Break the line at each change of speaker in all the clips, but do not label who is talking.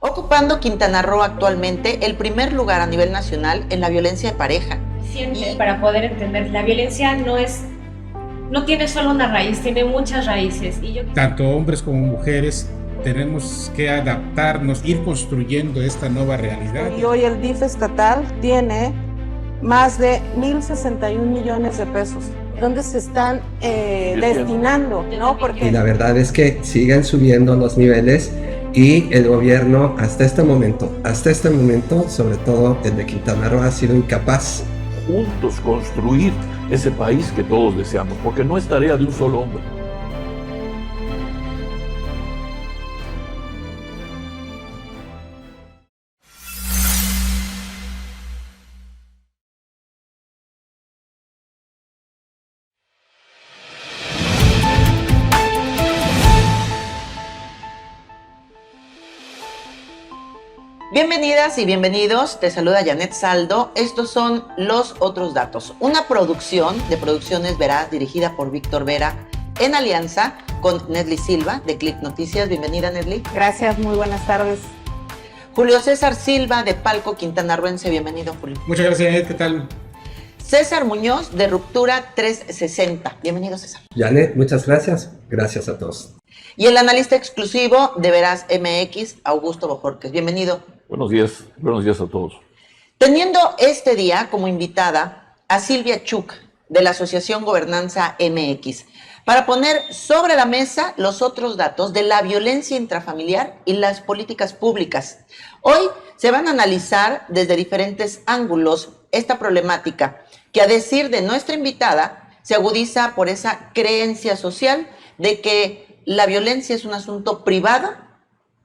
ocupando Quintana Roo actualmente el primer lugar a nivel nacional en la violencia de pareja.
Para poder entender, la violencia no tiene solo una raíz, tiene muchas raíces.
Tanto hombres como mujeres tenemos que adaptarnos, ir construyendo esta nueva realidad.
Y hoy el DIF estatal tiene más de 1,061 millones de pesos, donde se están destinando, ¿no?
Y la verdad es que siguen subiendo los niveles y el gobierno hasta este momento, sobre todo el de Quintana Roo, ha sido incapaz.
Juntos construir ese país que todos deseamos, porque no es tarea de un solo hombre.
Bienvenidas y bienvenidos, te saluda Janet Saldo. Estos son Los Otros Datos, una producción de Producciones Veraz dirigida por Víctor Vera en alianza con Nedly Silva de Click Noticias. Bienvenida, Nedly.
Gracias, muy buenas tardes.
Julio César Silva de Palco Quintanarroense. Bienvenido, Julio.
Muchas gracias, Janet. ¿Qué tal?
César Muñoz de Ruptura 360. Bienvenido, César.
Janet, muchas gracias. Gracias a todos.
Y el analista exclusivo de Veraz MX, Augusto Bojorquez. Bienvenido.
Buenos días a todos.
Teniendo este día como invitada a Silvia Chuk de la Asociación Gobernanza MX para poner sobre la mesa los otros datos de la violencia intrafamiliar y las políticas públicas. Hoy se van a analizar desde diferentes ángulos esta problemática que, a decir de nuestra invitada, se agudiza por esa creencia social de que la violencia es un asunto privado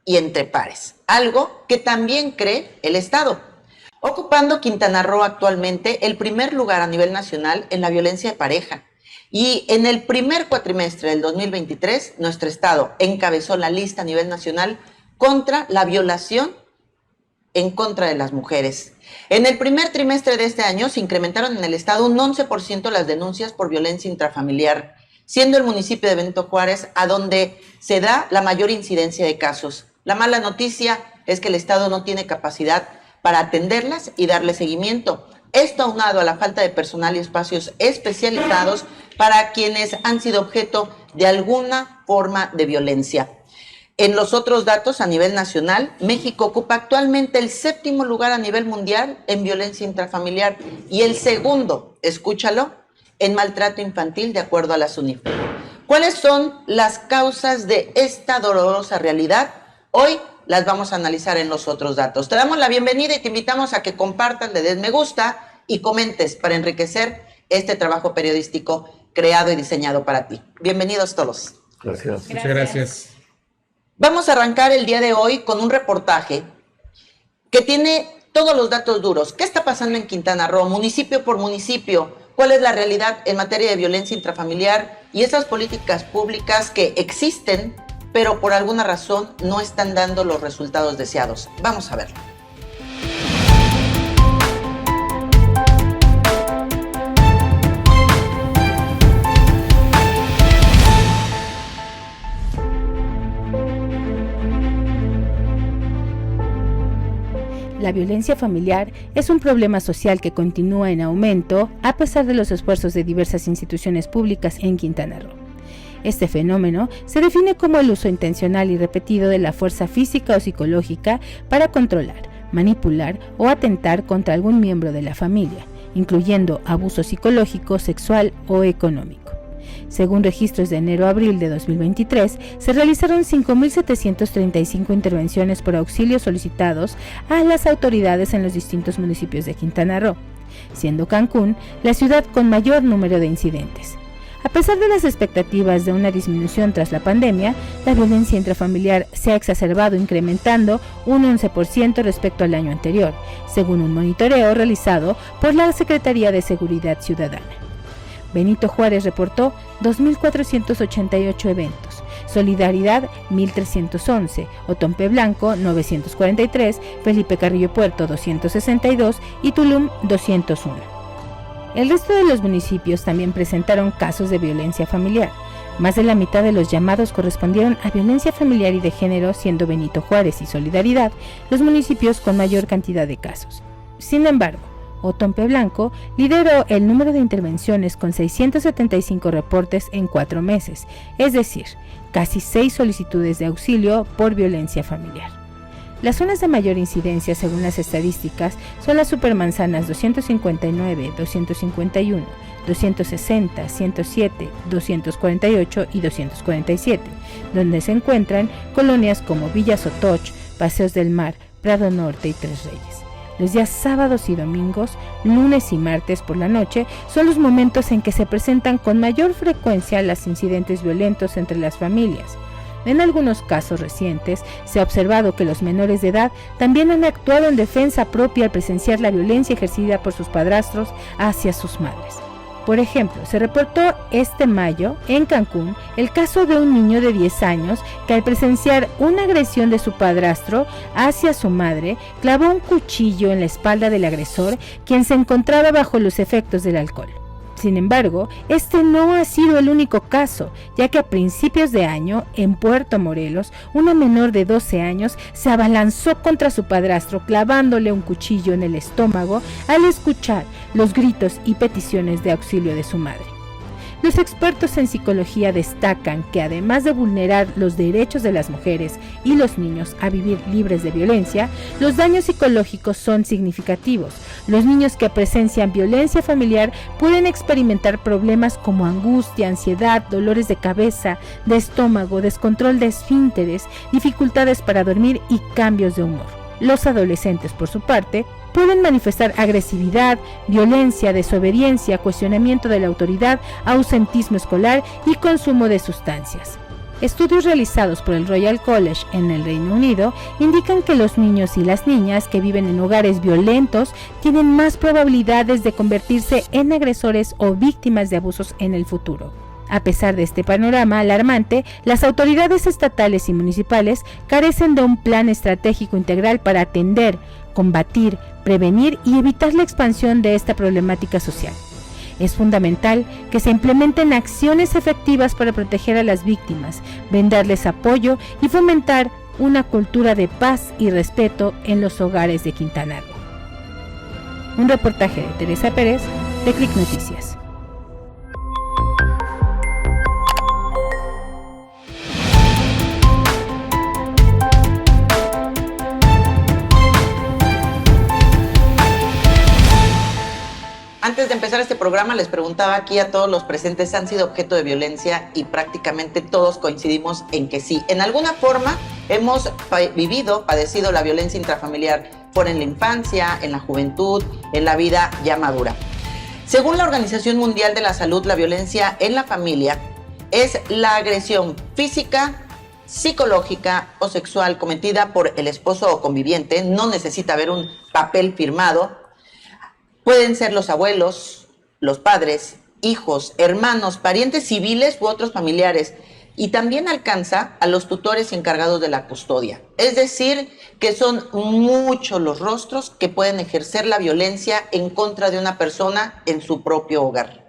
y entre pares, algo que también cree el Estado, ocupando Quintana Roo actualmente el primer lugar a nivel nacional en la violencia de pareja. Y en el primer cuatrimestre del 2023, nuestro Estado encabezó la lista a nivel nacional contra la violación en contra de las mujeres. En el primer trimestre de este año se incrementaron en el Estado un 11% las denuncias por violencia intrafamiliar, siendo el municipio de Benito Juárez a donde se da la mayor incidencia de casos. La mala noticia es que el Estado no tiene capacidad para atenderlas y darle seguimiento. Esto aunado a la falta de personal y espacios especializados para quienes han sido objeto de alguna forma de violencia. En los otros datos a nivel nacional, México ocupa actualmente el 7º lugar a nivel mundial en violencia intrafamiliar y el segundo, escúchalo, en maltrato infantil de acuerdo a la SUNIFEM. ¿Cuáles son las causas de esta dolorosa realidad? Hoy las vamos a analizar en los otros datos. Te damos la bienvenida y te invitamos a que compartas, le des me gusta y comentes para enriquecer este trabajo periodístico creado y diseñado para ti. Bienvenidos todos.
Gracias.
Muchas gracias.
Vamos a arrancar el día de hoy con un reportaje que tiene todos los datos duros. ¿Qué está pasando en Quintana Roo, municipio por municipio? ¿Cuál es la realidad en materia de violencia intrafamiliar y esas políticas públicas que existen, pero por alguna razón no están dando los resultados deseados? Vamos a verlo.
La violencia familiar es un problema social que continúa en aumento a pesar de los esfuerzos de diversas instituciones públicas en Quintana Roo. Este fenómeno se define como el uso intencional y repetido de la fuerza física o psicológica para controlar, manipular o atentar contra algún miembro de la familia, incluyendo abuso psicológico, sexual o económico. Según registros de enero a abril de 2023, se realizaron 5.735 intervenciones por auxilio solicitados a las autoridades en los distintos municipios de Quintana Roo, siendo Cancún la ciudad con mayor número de incidentes. A pesar de las expectativas de una disminución tras la pandemia, la violencia intrafamiliar se ha exacerbado, incrementando un 11% respecto al año anterior, según un monitoreo realizado por la Secretaría de Seguridad Ciudadana. Benito Juárez reportó 2.488 eventos, Solidaridad 1.311, Otompe Blanco 943, Felipe Carrillo Puerto 262 y Tulum 201. El resto de los municipios también presentaron casos de violencia familiar. Más de la mitad de los llamados correspondieron a violencia familiar y de género, siendo Benito Juárez y Solidaridad los municipios con mayor cantidad de casos. Sin embargo, Otompe Blanco lideró el número de intervenciones con 675 reportes en 4 meses, es decir, casi 6 solicitudes de auxilio por violencia familiar. Las zonas de mayor incidencia, según las estadísticas, son las supermanzanas 259, 251, 260, 107, 248 y 247, donde se encuentran colonias como Villa Sotoch, Paseos del Mar, Prado Norte y Tres Reyes. Los días sábados y domingos, lunes y martes por la noche, son los momentos en que se presentan con mayor frecuencia los incidentes violentos entre las familias. En algunos casos recientes, se ha observado que los menores de edad también han actuado en defensa propia al presenciar la violencia ejercida por sus padrastros hacia sus madres. Por ejemplo, se reportó este mayo en Cancún el caso de un niño de 10 años que al presenciar una agresión de su padrastro hacia su madre, clavó un cuchillo en la espalda del agresor, quien se encontraba bajo los efectos del alcohol. Sin embargo, este no ha sido el único caso, ya que a principios de año, en Puerto Morelos, una menor de 12 años se abalanzó contra su padrastro clavándole un cuchillo en el estómago al escuchar los gritos y peticiones de auxilio de su madre. Los expertos en psicología destacan que además de vulnerar los derechos de las mujeres y los niños a vivir libres de violencia, los daños psicológicos son significativos. Los niños que presencian violencia familiar pueden experimentar problemas como angustia, ansiedad, dolores de cabeza, de estómago, descontrol de esfínteres, dificultades para dormir y cambios de humor. Los adolescentes, por su parte, pueden manifestar agresividad, violencia, desobediencia, cuestionamiento de la autoridad, ausentismo escolar y consumo de sustancias. Estudios realizados por el Royal College en el Reino Unido indican que los niños y las niñas que viven en hogares violentos tienen más probabilidades de convertirse en agresores o víctimas de abusos en el futuro. A pesar de este panorama alarmante, las autoridades estatales y municipales carecen de un plan estratégico integral para atender, combatir, prevenir y evitar la expansión de esta problemática social. Es fundamental que se implementen acciones efectivas para proteger a las víctimas, brindarles apoyo y fomentar una cultura de paz y respeto en los hogares de Quintana Roo. Un reportaje de Teresa Pérez, de Click Noticias.
Antes de empezar este programa, les preguntaba aquí a todos los presentes, ¿han sido objeto de violencia? Y prácticamente todos coincidimos en que sí. En alguna forma hemos padecido la violencia intrafamiliar, fuera en la infancia, en la juventud, en la vida ya madura. Según la Organización Mundial de la Salud, la violencia en la familia es la agresión física, psicológica o sexual cometida por el esposo o conviviente. No necesita haber un papel firmado. Pueden ser los abuelos, los padres, hijos, hermanos, parientes civiles u otros familiares. Y también alcanza a los tutores encargados de la custodia. Es decir, que son muchos los rostros que pueden ejercer la violencia en contra de una persona en su propio hogar.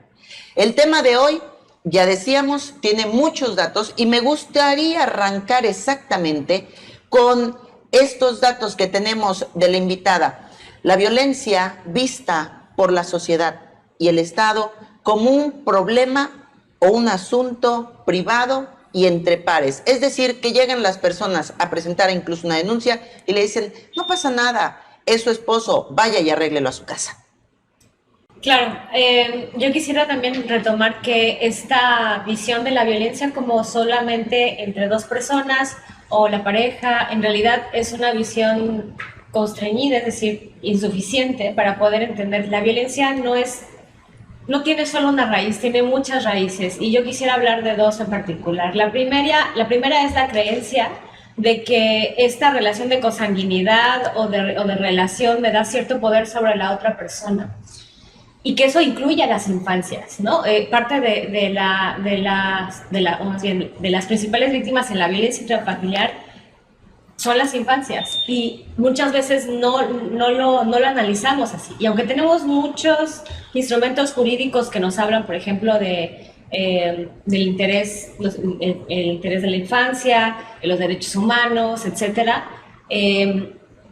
El tema de hoy, ya decíamos, tiene muchos datos y me gustaría arrancar exactamente con estos datos que tenemos de la invitada. La violencia vista por la sociedad y el Estado como un problema o un asunto privado y entre pares. Es decir, que llegan las personas a presentar incluso una denuncia y le dicen, no pasa nada, es su esposo, vaya y arréglelo a su casa.
Claro, yo quisiera también retomar que esta visión de la violencia como solamente entre dos personas o la pareja, en realidad es una visión constreñida, es decir, insuficiente para poder entender. La violencia no tiene solo una raíz, tiene muchas raíces, y yo quisiera hablar de dos en particular. La primera es la creencia de que esta relación de consanguinidad o de relación me da cierto poder sobre la otra persona, y que eso incluye a las infancias, ¿no? Parte de las principales víctimas en la violencia intrafamiliar son las infancias, y muchas veces no lo analizamos así. Y aunque tenemos muchos instrumentos jurídicos que nos hablan, por ejemplo, de del interés, el interés de la infancia, los derechos humanos, etcétera,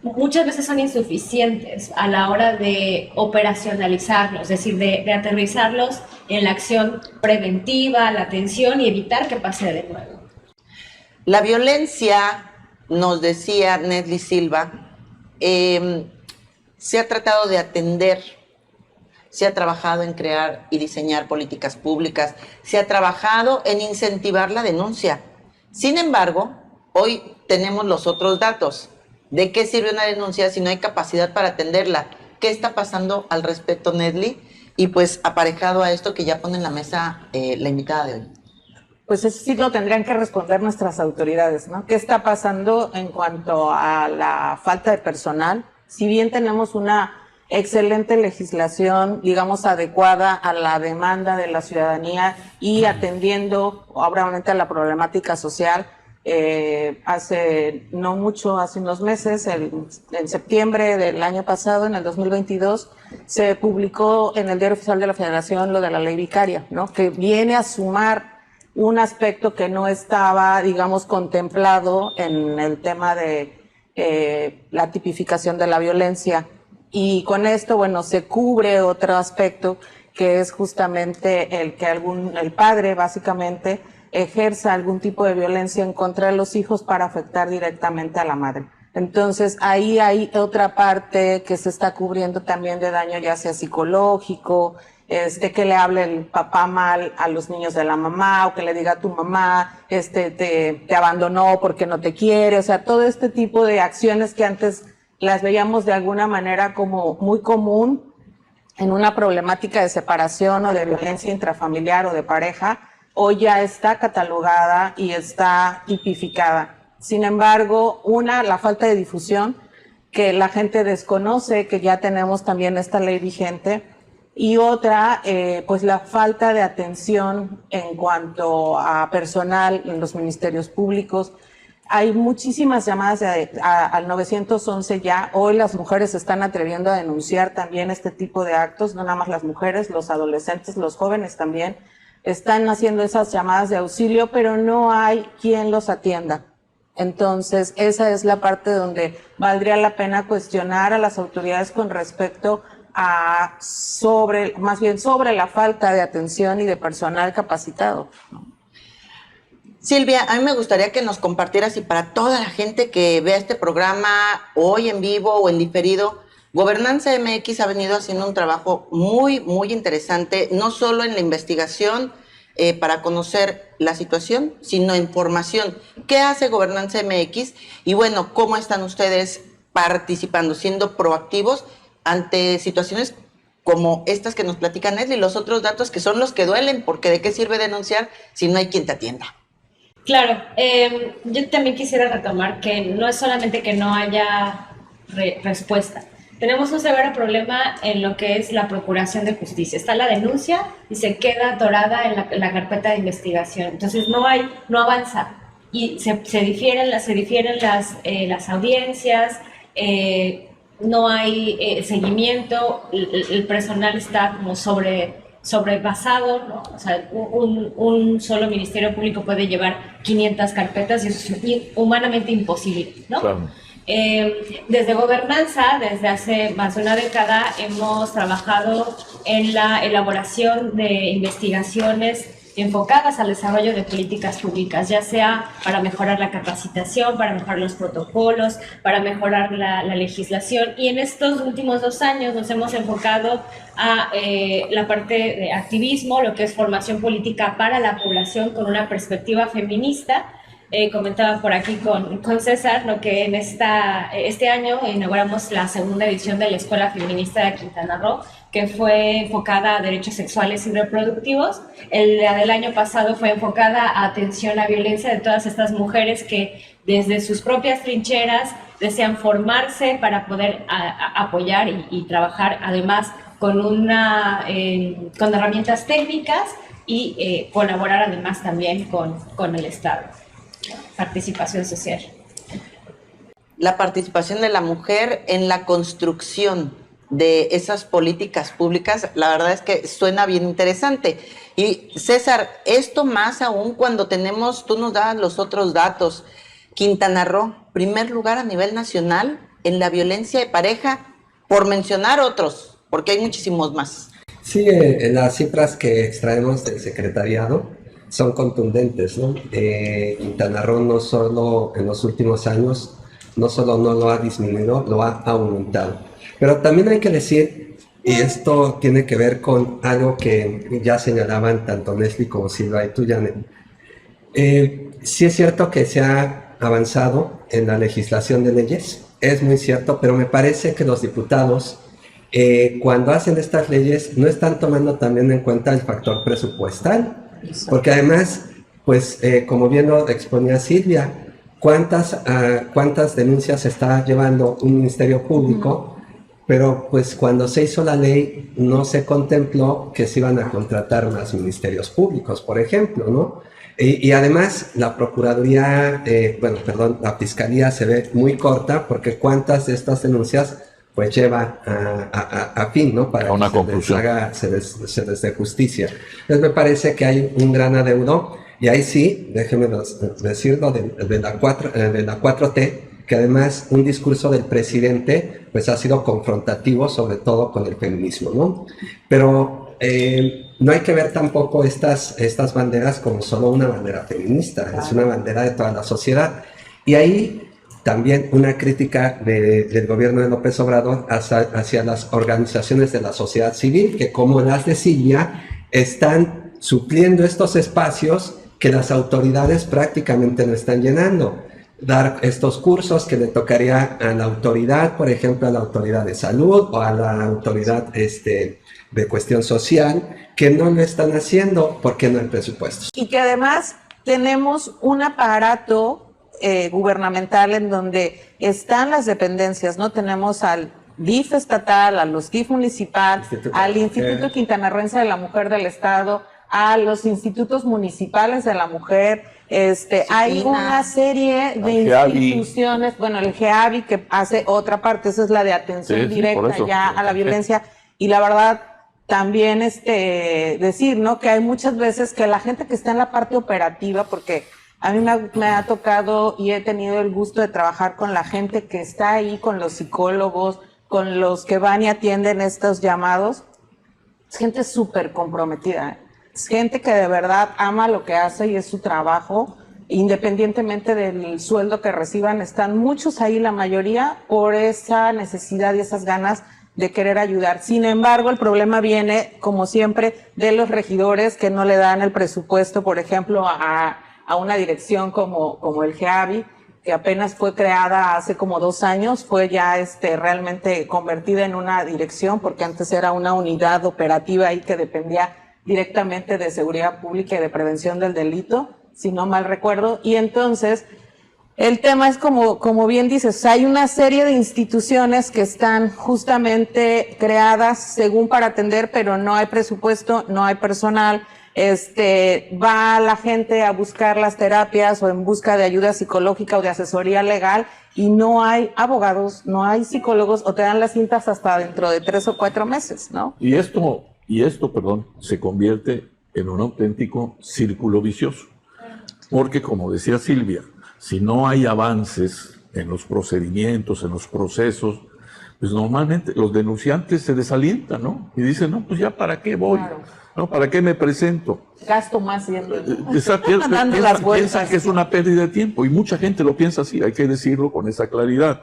muchas veces son insuficientes a la hora de operacionalizarlos, es decir, de aterrizarlos en la acción preventiva, la atención y evitar que pase de nuevo.
La violencia, nos decía Nedly Silva, se ha tratado de atender, se ha trabajado en crear y diseñar políticas públicas, se ha trabajado en incentivar la denuncia. Sin embargo, hoy tenemos los otros datos. ¿De qué sirve una denuncia si no hay capacidad para atenderla? ¿Qué está pasando al respecto, Nedly? Y pues aparejado a esto que ya pone en la mesa la invitada de hoy.
Pues eso sí lo tendrían que responder nuestras autoridades, ¿no? ¿Qué está pasando en cuanto a la falta de personal? Si bien tenemos una excelente legislación, digamos, adecuada a la demanda de la ciudadanía y atendiendo, obviamente, a la problemática social, hace no mucho, hace unos meses, en septiembre del año pasado, en el 2022, se publicó en el Diario Oficial de la Federación lo de la ley vicaria, ¿no? Que viene a sumar un aspecto que no estaba, digamos, contemplado en el tema de la tipificación de la violencia. Y con esto, bueno, se cubre otro aspecto que es justamente el que el padre, básicamente, ejerza algún tipo de violencia en contra de los hijos para afectar directamente a la madre. Entonces, ahí hay otra parte que se está cubriendo también de daño ya sea psicológico, que le hable el papá mal a los niños de la mamá, o que le diga a tu mamá, te abandonó porque no te quiere, o sea, todo este tipo de acciones que antes las veíamos de alguna manera como muy común en una problemática de separación o de violencia intrafamiliar o de pareja, hoy ya está catalogada y está tipificada. Sin embargo, la falta de difusión, que la gente desconoce que ya tenemos también esta ley vigente, y otra, pues la falta de atención en cuanto a personal en los ministerios públicos. Hay muchísimas llamadas al 911 ya. Hoy las mujeres se están atreviendo a denunciar también este tipo de actos, no nada más las mujeres, los adolescentes, los jóvenes también están haciendo esas llamadas de auxilio, pero no hay quien los atienda. Entonces, esa es la parte donde valdría la pena cuestionar a las autoridades con respecto a sobre la falta de atención y de personal capacitado.
Silvia, a mí me gustaría que nos compartieras, y para toda la gente que vea este programa hoy en vivo o en diferido, Gobernanza MX ha venido haciendo un trabajo muy, muy interesante, no solo en la investigación para conocer la situación, sino en formación. ¿Qué hace Gobernanza MX? Y bueno, ¿cómo están ustedes participando, siendo proactivos ante situaciones como estas que nos platica Nedly y los otros datos que son los que duelen? Porque ¿de qué sirve denunciar si no hay quien te atienda?
Claro, yo también quisiera retomar que no es solamente que no haya respuesta. Tenemos un severo problema en lo que es la procuración de justicia. Está la denuncia y se queda atorada en la carpeta de investigación. Entonces no avanza y se difieren las audiencias, no hay seguimiento, el personal está como sobrepasado, ¿no? O sea, un solo ministerio público puede llevar 500 carpetas y eso es humanamente imposible, ¿no? Claro. Desde Gobernanza, desde hace más de una década, hemos trabajado en la elaboración de investigaciones enfocadas al desarrollo de políticas públicas, ya sea para mejorar la capacitación, para mejorar los protocolos, para mejorar la legislación. Y en estos últimos 2 años nos hemos enfocado a la parte de activismo, lo que es formación política para la población con una perspectiva feminista. Comentaba por aquí con César, lo que en este año inauguramos la segunda edición de la Escuela Feminista de Quintana Roo, que fue enfocada a derechos sexuales y reproductivos. La del año pasado fue enfocada a atención a violencia de todas estas mujeres que desde sus propias trincheras desean formarse para poder apoyar y trabajar además con herramientas técnicas y colaborar además también con el Estado. Participación social.
La participación de la mujer en la construcción de esas políticas públicas, la verdad es que suena bien interesante. Y César, esto más aún cuando tenemos, tú nos das los otros datos, Quintana Roo, primer lugar a nivel nacional en la violencia de pareja, por mencionar otros, porque hay muchísimos más.
Sí, las cifras que extraemos del secretariado son contundentes, ¿no? Quintana Roo no solo en los últimos años, no solo no lo ha disminuido, lo ha aumentado. Pero también hay que decir, y esto tiene que ver con algo que ya señalaban tanto Nesli como Silva y tú, Janet. Sí es cierto que se ha avanzado en la legislación de leyes, es muy cierto, pero me parece que los diputados, cuando hacen estas leyes, no están tomando también en cuenta el factor presupuestal, porque además, pues, como bien lo exponía Silvia, ¿cuántas denuncias está llevando un ministerio público? Pero pues cuando se hizo la ley no se contempló que se iban a contratar más ministerios públicos, por ejemplo, ¿no? Y además la Procuraduría, la Fiscalía se ve muy corta porque cuántas de estas denuncias pues lleva a fin, ¿no? Para
una
que
conclusión.
se les dé justicia. Entonces me parece que hay un gran adeudo y ahí sí, déjenme decirlo, de la 4T, que además un discurso del presidente pues ha sido confrontativo, sobre todo con el feminismo, ¿no? Pero no hay que ver tampoco estas banderas como solo una bandera feminista, es una bandera de toda la sociedad. Y ahí también una crítica del gobierno de López Obrador hacia las organizaciones de la sociedad civil, que como las de Silvia, están supliendo estos espacios que las autoridades prácticamente no están llenando. Dar estos cursos que le tocaría a la autoridad, por ejemplo, a la autoridad de salud o a la autoridad de cuestión social, que no lo están haciendo porque no hay presupuestos.
Y que además tenemos un aparato gubernamental en donde están las dependencias, ¿no? Tenemos al DIF estatal, a los DIF municipal, al Instituto Quintanarroense de la Mujer del Estado, a los institutos municipales de la mujer, hay una serie de instituciones, bueno, el GEAVI que hace otra parte, esa es la de atención directa ya a la violencia, y la verdad también decir, ¿no? Que hay muchas veces que la gente que está en la parte operativa, porque a mí me ha tocado y he tenido el gusto de trabajar con la gente que está ahí, con los psicólogos, con los que van y atienden estos llamados, es gente súper comprometida, ¿eh? Es gente que de verdad ama lo que hace y es su trabajo, independientemente del sueldo que reciban, están muchos ahí, la mayoría, por esa necesidad y esas ganas de querer ayudar. Sin embargo, el problema viene, como siempre, de los regidores que no le dan el presupuesto, por ejemplo, a una dirección como el GEAVI, que apenas fue creada hace como 2 años, fue ya realmente convertida en una dirección, porque antes era una unidad operativa ahí que dependía directamente de seguridad pública y de prevención del delito, si no mal recuerdo. Y entonces, el tema es como bien dices, hay una serie de instituciones que están justamente creadas según para atender, pero no hay presupuesto, no hay personal. Va la gente a buscar las terapias o en busca de ayuda psicológica o de asesoría legal y no hay abogados, no hay psicólogos o te dan las cintas hasta dentro de 3 o 4 meses, ¿no?
Y esto, se convierte en un auténtico círculo vicioso. Porque, como decía Silvia, si no hay avances en los procedimientos, en los procesos, pues normalmente los denunciantes se desalientan, ¿no? Y dicen, no, pues ya para qué voy, claro. ¿No? ¿Para qué me presento?
Gasto más yendo.
Piensan que es una pérdida de tiempo y mucha gente lo piensa así, hay que decirlo con esa claridad.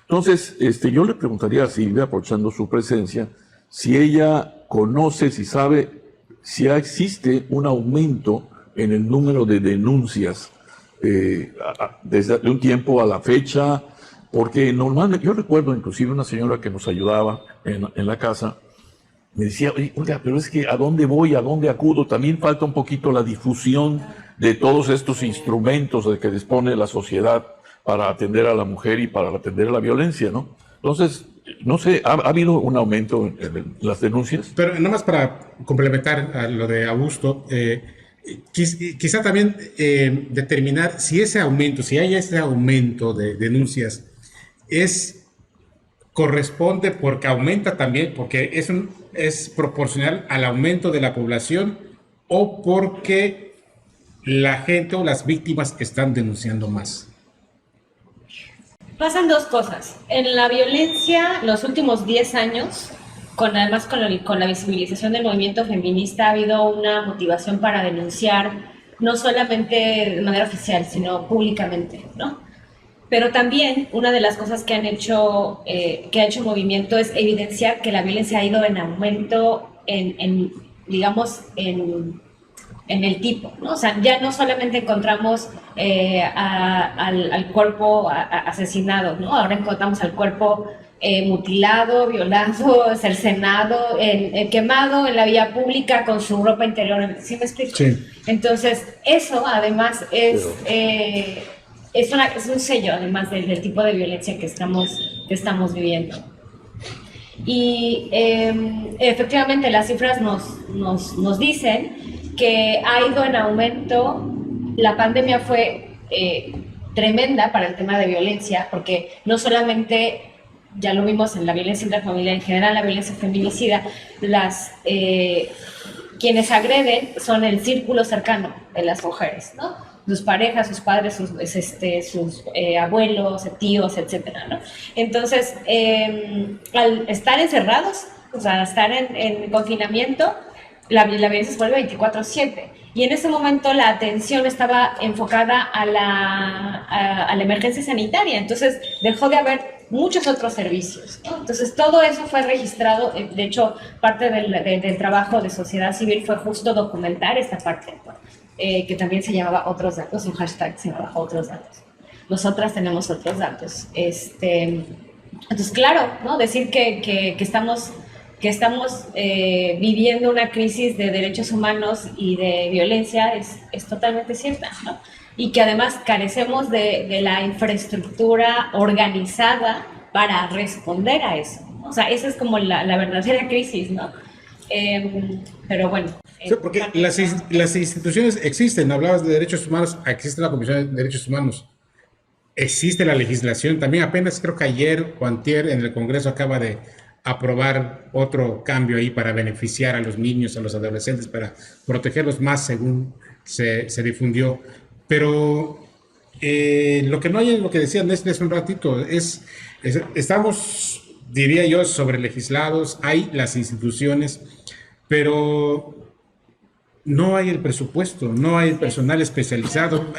Entonces, yo le preguntaría a Silvia, aprovechando su presencia, si ella conoce, si sabe, si existe un aumento en el número de denuncias desde un tiempo a la fecha, porque normalmente, yo recuerdo inclusive una señora que nos ayudaba en la casa, me decía, oiga, pero es que ¿a dónde voy? ¿A dónde acudo? También falta un poquito la difusión de todos estos instrumentos de que dispone la sociedad para atender a la mujer y para atender a la violencia, ¿no? Entonces, no sé, ¿ha habido un aumento en las denuncias?
Pero nada más para complementar a lo de Augusto, quizá también determinar si ese aumento, si hay ese aumento de denuncias, es corresponde porque aumenta también, porque es proporcional al aumento de la población o porque la gente o las víctimas están denunciando más?
Pasan dos cosas. En la violencia, los últimos 10 años, además con la visibilización del movimiento feminista, ha habido una motivación para denunciar, no solamente de manera oficial, sino públicamente, ¿no? Pero también una de las cosas que ha hecho el movimiento es evidenciar que la violencia ha ido en aumento digamos, en el tipo, ¿no? O sea, ya no solamente encontramos al cuerpo asesinado, ¿no? Ahora encontramos al cuerpo mutilado, violado, cercenado, quemado en la vía pública con su ropa interior. ¿Sí me explico?
Sí.
Entonces, eso además es un sello, además del tipo de violencia que estamos viviendo. Y efectivamente las cifras nos dicen que ha ido en aumento. La pandemia fue tremenda para el tema de violencia, porque no solamente, ya lo vimos en la violencia intrafamiliar, en general la violencia feminicida, quienes agreden son el círculo cercano de las mujeres, ¿no? Sus parejas, sus padres, sus abuelos, tíos, etcétera, ¿no? Entonces, al estar encerrados, o sea, estar en confinamiento, la violencia se vuelve 24/7. Y en ese momento la atención estaba enfocada a la emergencia sanitaria, entonces dejó de haber muchos otros servicios, ¿no? Entonces todo eso fue registrado. De hecho, parte del trabajo de sociedad civil fue justo documentar esta parte, ¿no? Que también se llamaba Otros Datos, un hashtag se llamaba Otros Datos. Nosotras tenemos otros datos. Entonces, claro, ¿no? Decir que estamos viviendo una crisis de derechos humanos y de violencia es totalmente cierta, ¿no? Y que además carecemos de la infraestructura organizada para responder a eso, ¿no? O sea, esa es como la verdadera crisis, ¿no? Pero bueno.
Sí, porque las instituciones existen. Hablabas de derechos humanos, existe la Comisión de Derechos Humanos, existe la legislación, también apenas creo que ayer o antier en el Congreso acaba de aprobar otro cambio ahí para beneficiar a los niños, a los adolescentes, para protegerlos más según se difundió. Pero lo que no hay es lo que decía Nestlé hace un ratito, estamos, diría yo, sobre legislados, hay las instituciones, pero no hay el presupuesto, no hay el personal especializado.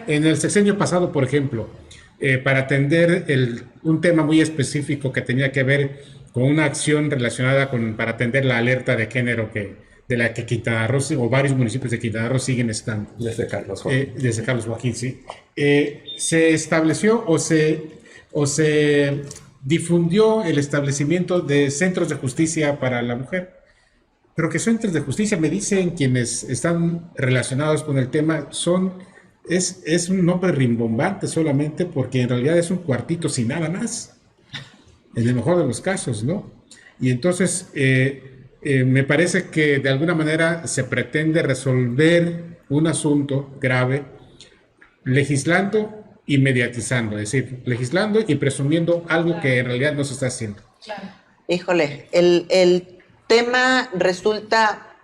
En el sexenio pasado, por ejemplo, para atender un tema muy específico que tenía que ver con una acción relacionada para atender la alerta de género de la que Quintana Roo o varios municipios de Quintana Roo siguen estando.
Desde Carlos Joaquín.
Desde Carlos Joaquín, sí. Se estableció o se difundió el establecimiento de centros de justicia para la mujer. Pero que centros de justicia, me dicen quienes están relacionados con el tema, es un nombre rimbombante solamente, porque en realidad es un cuartito sin nada más, en el mejor de los casos, ¿no? Y entonces me parece que de alguna manera se pretende resolver un asunto grave legislando y mediatizando, es decir, legislando y presumiendo algo que en realidad no se está haciendo.
Claro.
Híjole, el tema resulta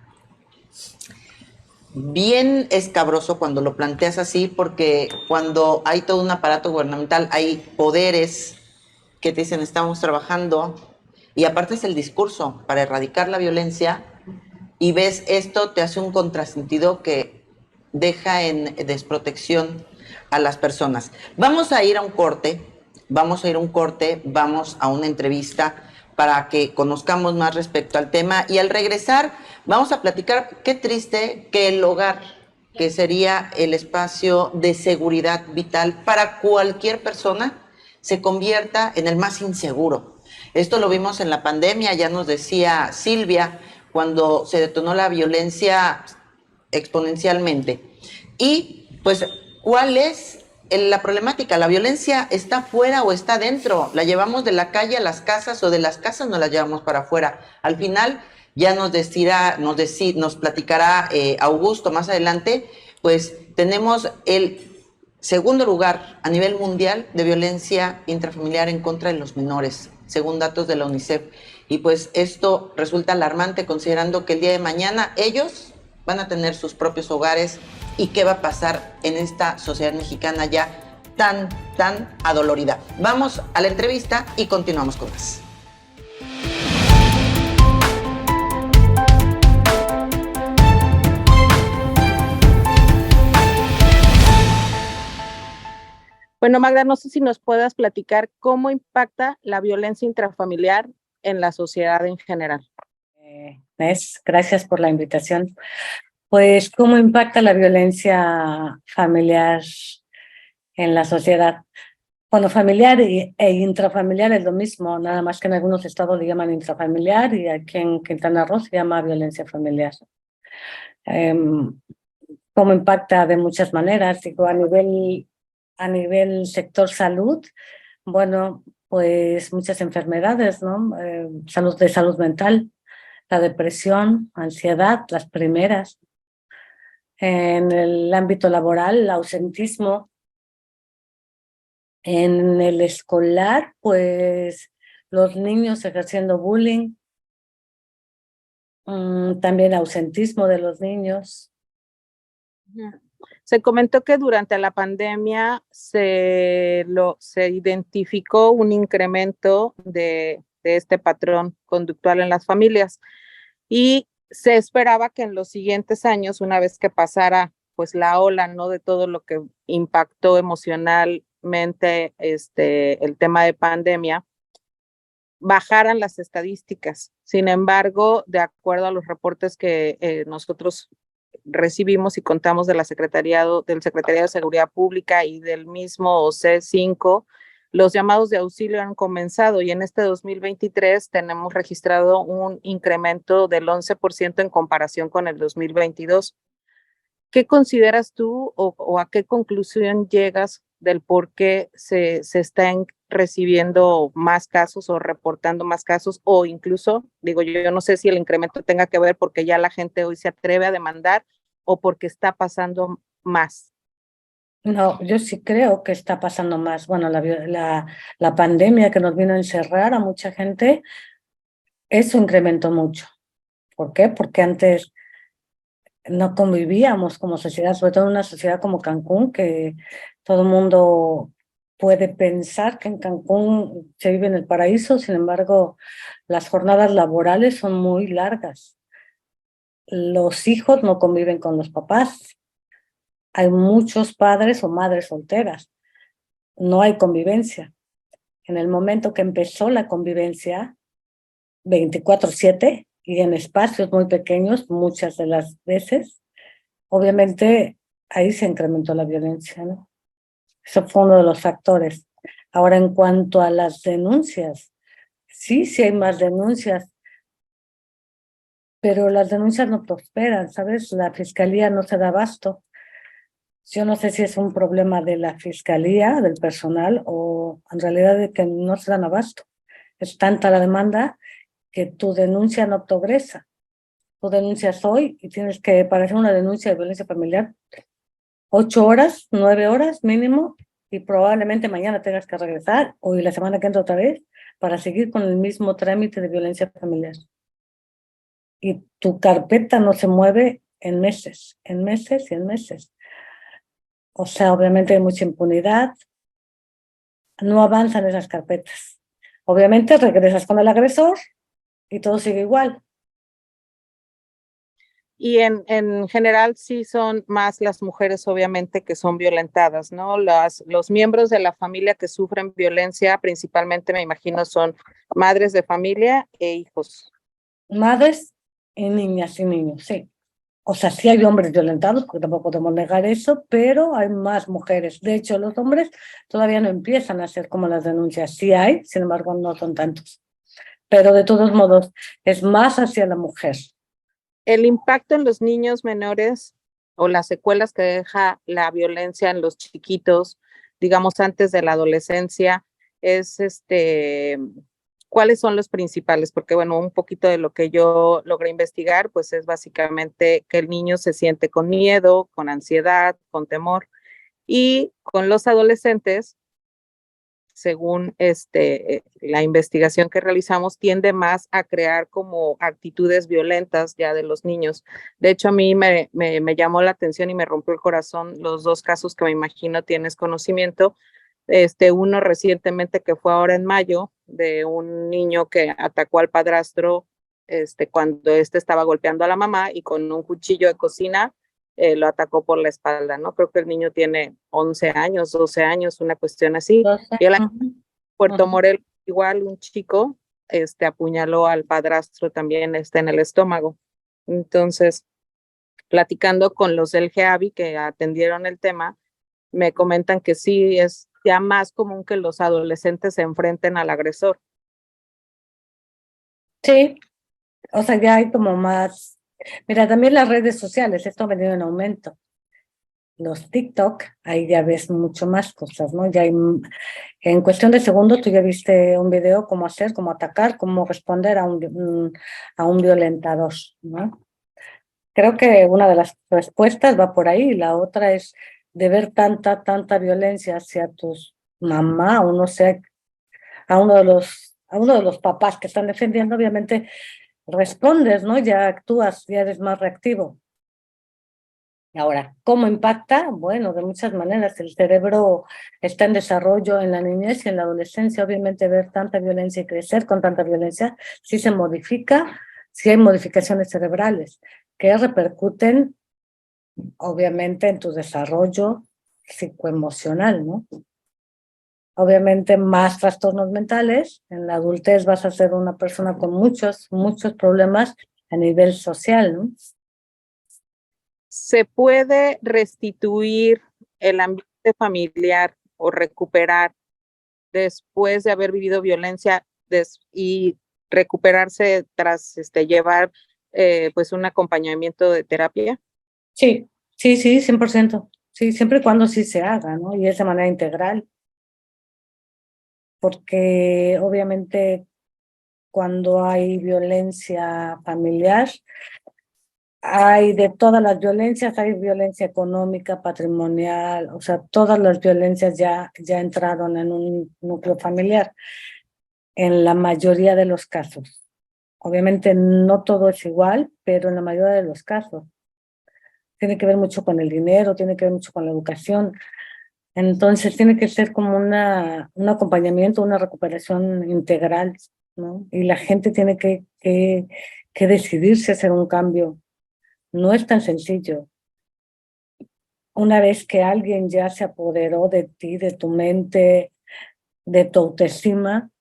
bien escabroso cuando lo planteas así, porque cuando hay todo un aparato gubernamental, hay poderes que te dicen estamos trabajando, y aparte es el discurso para erradicar la violencia, y ves esto, te hace un contrasentido que deja en desprotección a las personas. Vamos a ir a un corte, vamos a una entrevista para que conozcamos más respecto al tema, y al regresar vamos a platicar qué triste que el hogar, que sería el espacio de seguridad vital para cualquier persona, se convierta en el más inseguro. Esto lo vimos en la pandemia, ya nos decía Silvia, cuando se detonó la violencia exponencialmente. Y pues, ¿cuál es la problemática? ¿La violencia está fuera o está dentro? ¿La llevamos de la calle a las casas o de las casas nos la llevamos para afuera? Al final ya nos platicará Augusto más adelante, pues tenemos el segundo lugar a nivel mundial de violencia intrafamiliar en contra de los menores, según datos de la UNICEF. Y pues esto resulta alarmante considerando que el día de mañana ellos van a tener sus propios hogares y qué va a pasar en esta sociedad mexicana ya tan adolorida. Vamos a la entrevista y continuamos con más.
Bueno, Magda, no sé si nos puedas platicar cómo impacta la violencia intrafamiliar en la sociedad en general.
Gracias por la invitación. Pues, ¿cómo impacta la violencia familiar en la sociedad? Bueno, familiar e intrafamiliar es lo mismo, nada más que en algunos estados le llaman intrafamiliar y aquí en Quintana Roo se llama violencia familiar. ¿Cómo impacta? De muchas maneras. Digo, a nivel sector salud, bueno, pues muchas enfermedades, ¿no? Salud mental, la depresión, ansiedad, las primeras. En el ámbito laboral, el ausentismo. En el escolar, pues los niños ejerciendo bullying, también ausentismo de los niños.
Se comentó que durante la pandemia se identificó un incremento de este patrón conductual en las familias y se esperaba que en los siguientes años, una vez que pasara pues la ola, ¿no?, de todo lo que impactó emocionalmente el tema de pandemia, bajaran las estadísticas. Sin embargo, de acuerdo a los reportes que nosotros recibimos y contamos de del Secretariado de Seguridad Pública y del mismo C5, los llamados de auxilio han comenzado y en este 2023 tenemos registrado un incremento del 11% en comparación con el 2022. ¿Qué consideras tú o a qué conclusión llegas del por qué se están recibiendo más casos o reportando más casos? O incluso, digo, yo no sé si el incremento tenga que ver porque ya la gente hoy se atreve a demandar o porque está pasando más.
No, yo sí creo que está pasando más. Bueno, la pandemia que nos vino a encerrar a mucha gente, eso incrementó mucho. ¿Por qué? Porque antes no convivíamos como sociedad, sobre todo en una sociedad como Cancún, que todo el mundo puede pensar que en Cancún se vive en el paraíso, sin embargo, las jornadas laborales son muy largas. Los hijos no conviven con los papás. Hay muchos padres o madres solteras. No hay convivencia. En el momento que empezó la convivencia, 24/7, y en espacios muy pequeños, muchas de las veces, obviamente ahí se incrementó la violencia, ¿no? Eso fue uno de los factores. Ahora, en cuanto a las denuncias, sí hay más denuncias, pero las denuncias no prosperan, ¿sabes? La fiscalía no se da abasto. Yo no sé si es un problema de la fiscalía, del personal, o en realidad de que no se dan abasto. Es tanta la demanda que tu denuncia no progresa. Tú denuncias hoy y tienes que, para hacer una denuncia de violencia familiar, 8 horas, 9 horas mínimo, y probablemente mañana tengas que regresar o la semana que entra otra vez para seguir con el mismo trámite de violencia familiar. Y tu carpeta no se mueve en meses. O sea, obviamente hay mucha impunidad, no avanzan esas carpetas. Obviamente regresas con el agresor y todo sigue igual.
Y en general sí son más las mujeres, obviamente, que son violentadas, ¿no? Los miembros de la familia que sufren violencia, principalmente, me imagino, son madres de familia e hijos.
Madres y niñas y niños, sí. O sea, sí hay hombres violentados, porque tampoco podemos negar eso, pero hay más mujeres. De hecho, los hombres todavía no empiezan a hacer como las denuncias. Sí hay, sin embargo, no son tantos. Pero de todos modos, es más hacia la mujer.
El impacto en los niños menores o las secuelas que deja la violencia en los chiquitos, digamos antes de la adolescencia, es ¿cuáles son los principales? Porque bueno, un poquito de lo que yo logré investigar, pues es básicamente que el niño se siente con miedo, con ansiedad, con temor, Y con los adolescentes, según la investigación que realizamos, tiende más a crear como actitudes violentas ya de los niños. De hecho, a mí me llamó la atención y me rompió el corazón los dos casos que me imagino tienes conocimiento. Uno recientemente que fue ahora en mayo, de un niño que atacó al padrastro cuando estaba golpeando a la mamá y con un cuchillo de cocina lo atacó por la espalda, ¿no? Creo que el niño tiene 11 años, 12 años, una cuestión así. Y el Puerto Morelos, igual un chico apuñaló al padrastro también en el estómago. Entonces, platicando con los del GEAVI que atendieron el tema, me comentan que sí es ya más común que los adolescentes se enfrenten al agresor.
Sí, o sea, ya hay como más. Mira, también las redes sociales, esto ha venido en aumento. Los TikTok, ahí ya ves mucho más cosas, ¿no? Ya hay, en cuestión de segundos tú ya viste un video cómo hacer, cómo atacar, cómo responder a un violentador, ¿no? Creo que una de las respuestas va por ahí, la otra es de ver tanta violencia hacia tus mamá, o no sé, a uno de los papás que están defendiendo, obviamente respondes, ¿no? Ya actúas, ya eres más reactivo. Ahora, ¿cómo impacta? Bueno, de muchas maneras. El cerebro está en desarrollo en la niñez y en la adolescencia. Obviamente ver tanta violencia y crecer con tanta violencia, sí se modifica, sí hay modificaciones cerebrales que repercuten, obviamente, en tu desarrollo psicoemocional, ¿no? Obviamente más trastornos mentales. En la adultez vas a ser una persona con muchos problemas a nivel social, ¿no?
¿Se puede restituir el ambiente familiar o recuperar después de haber vivido violencia y recuperarse tras llevar pues un acompañamiento de terapia?
Sí, sí, 100%. Sí, siempre y cuando sí se haga, ¿no? Y es de manera integral, porque obviamente cuando hay violencia familiar, hay de todas las violencias, hay violencia económica, patrimonial, o sea, todas las violencias ya entraron en un núcleo familiar, en la mayoría de los casos. Obviamente no todo es igual, pero en la mayoría de los casos. Tiene que ver mucho con el dinero, tiene que ver mucho con la educación. Entonces tiene que ser como un acompañamiento, una recuperación integral, ¿no? Y la gente tiene que decidirse a hacer un cambio. No es tan sencillo. Una vez que alguien ya se apoderó de ti, de tu mente, de tu autoestima,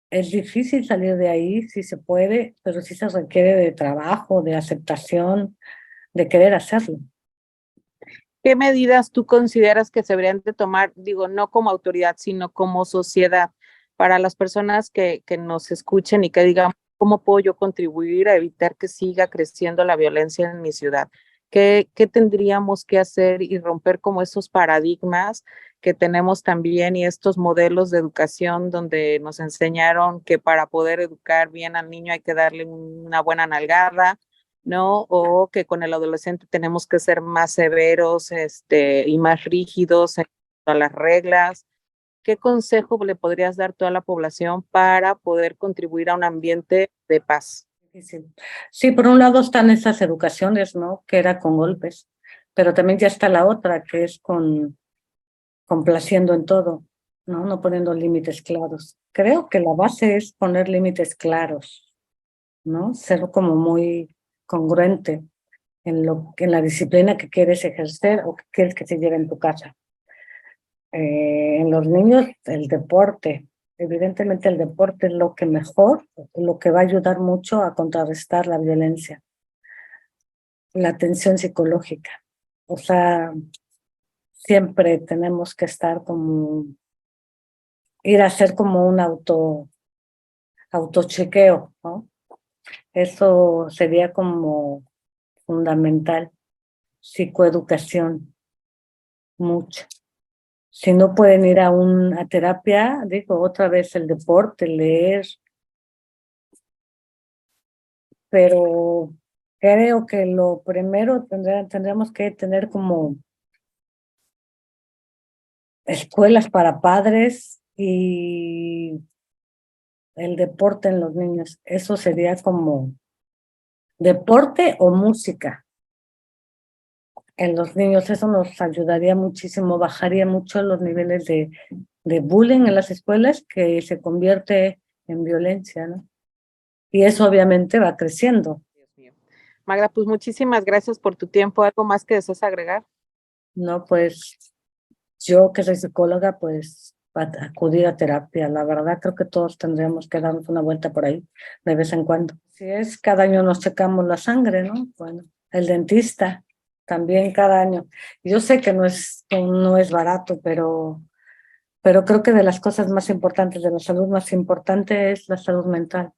es difícil salir de ahí, sí se puede, pero sí se requiere de trabajo, de aceptación, de querer hacerlo.
¿Qué medidas tú consideras que se deberían de tomar, digo, no como autoridad, sino como sociedad, para las personas que nos escuchen y que digan, ¿cómo puedo yo contribuir a evitar que siga creciendo la violencia en mi ciudad? ¿Qué tendríamos que hacer y romper como esos paradigmas que tenemos también y estos modelos de educación donde nos enseñaron que para poder educar bien al niño hay que darle una buena nalgada, ¿no? O que con el adolescente tenemos que ser más severos, y más rígidos en todas las reglas? ¿Qué consejo le podrías dar a toda la población para poder contribuir a un ambiente de paz?
Sí, por un lado están esas educaciones, ¿no? Que era con golpes, pero también ya está la otra, que es complaciendo en todo, ¿no? No poniendo límites claros. Creo que la base es poner límites claros, ¿no? Ser como muy congruente en la disciplina que quieres ejercer o que quieres que se lleve en tu casa. En los niños, el deporte. Evidentemente el deporte es lo que mejor, lo que va a ayudar mucho a contrarrestar la violencia, la atención psicológica. O sea, siempre tenemos que estar ir a hacer como un autochequeo, ¿no? Eso sería como fundamental. Psicoeducación, mucho. Si no pueden ir a terapia, digo, otra vez el deporte, leer, pero creo que lo primero tendríamos que tener como escuelas para padres y el deporte en los niños. Eso sería como deporte o música en los niños. Eso nos ayudaría muchísimo, bajaría mucho los niveles de bullying en las escuelas, que se convierte en violencia, ¿no? Y eso obviamente va creciendo.
Dios mío. Magda, pues muchísimas gracias por tu tiempo. ¿Algo más que desees agregar?
No, pues yo que soy psicóloga, pues acudir a terapia. La verdad creo que todos tendríamos que darnos una vuelta por ahí de vez en cuando. Si es, cada año nos checamos la sangre, ¿no? Bueno, el dentista también cada año. Yo sé que no es barato, pero creo que de las cosas más importantes, de la salud más importante es la salud mental.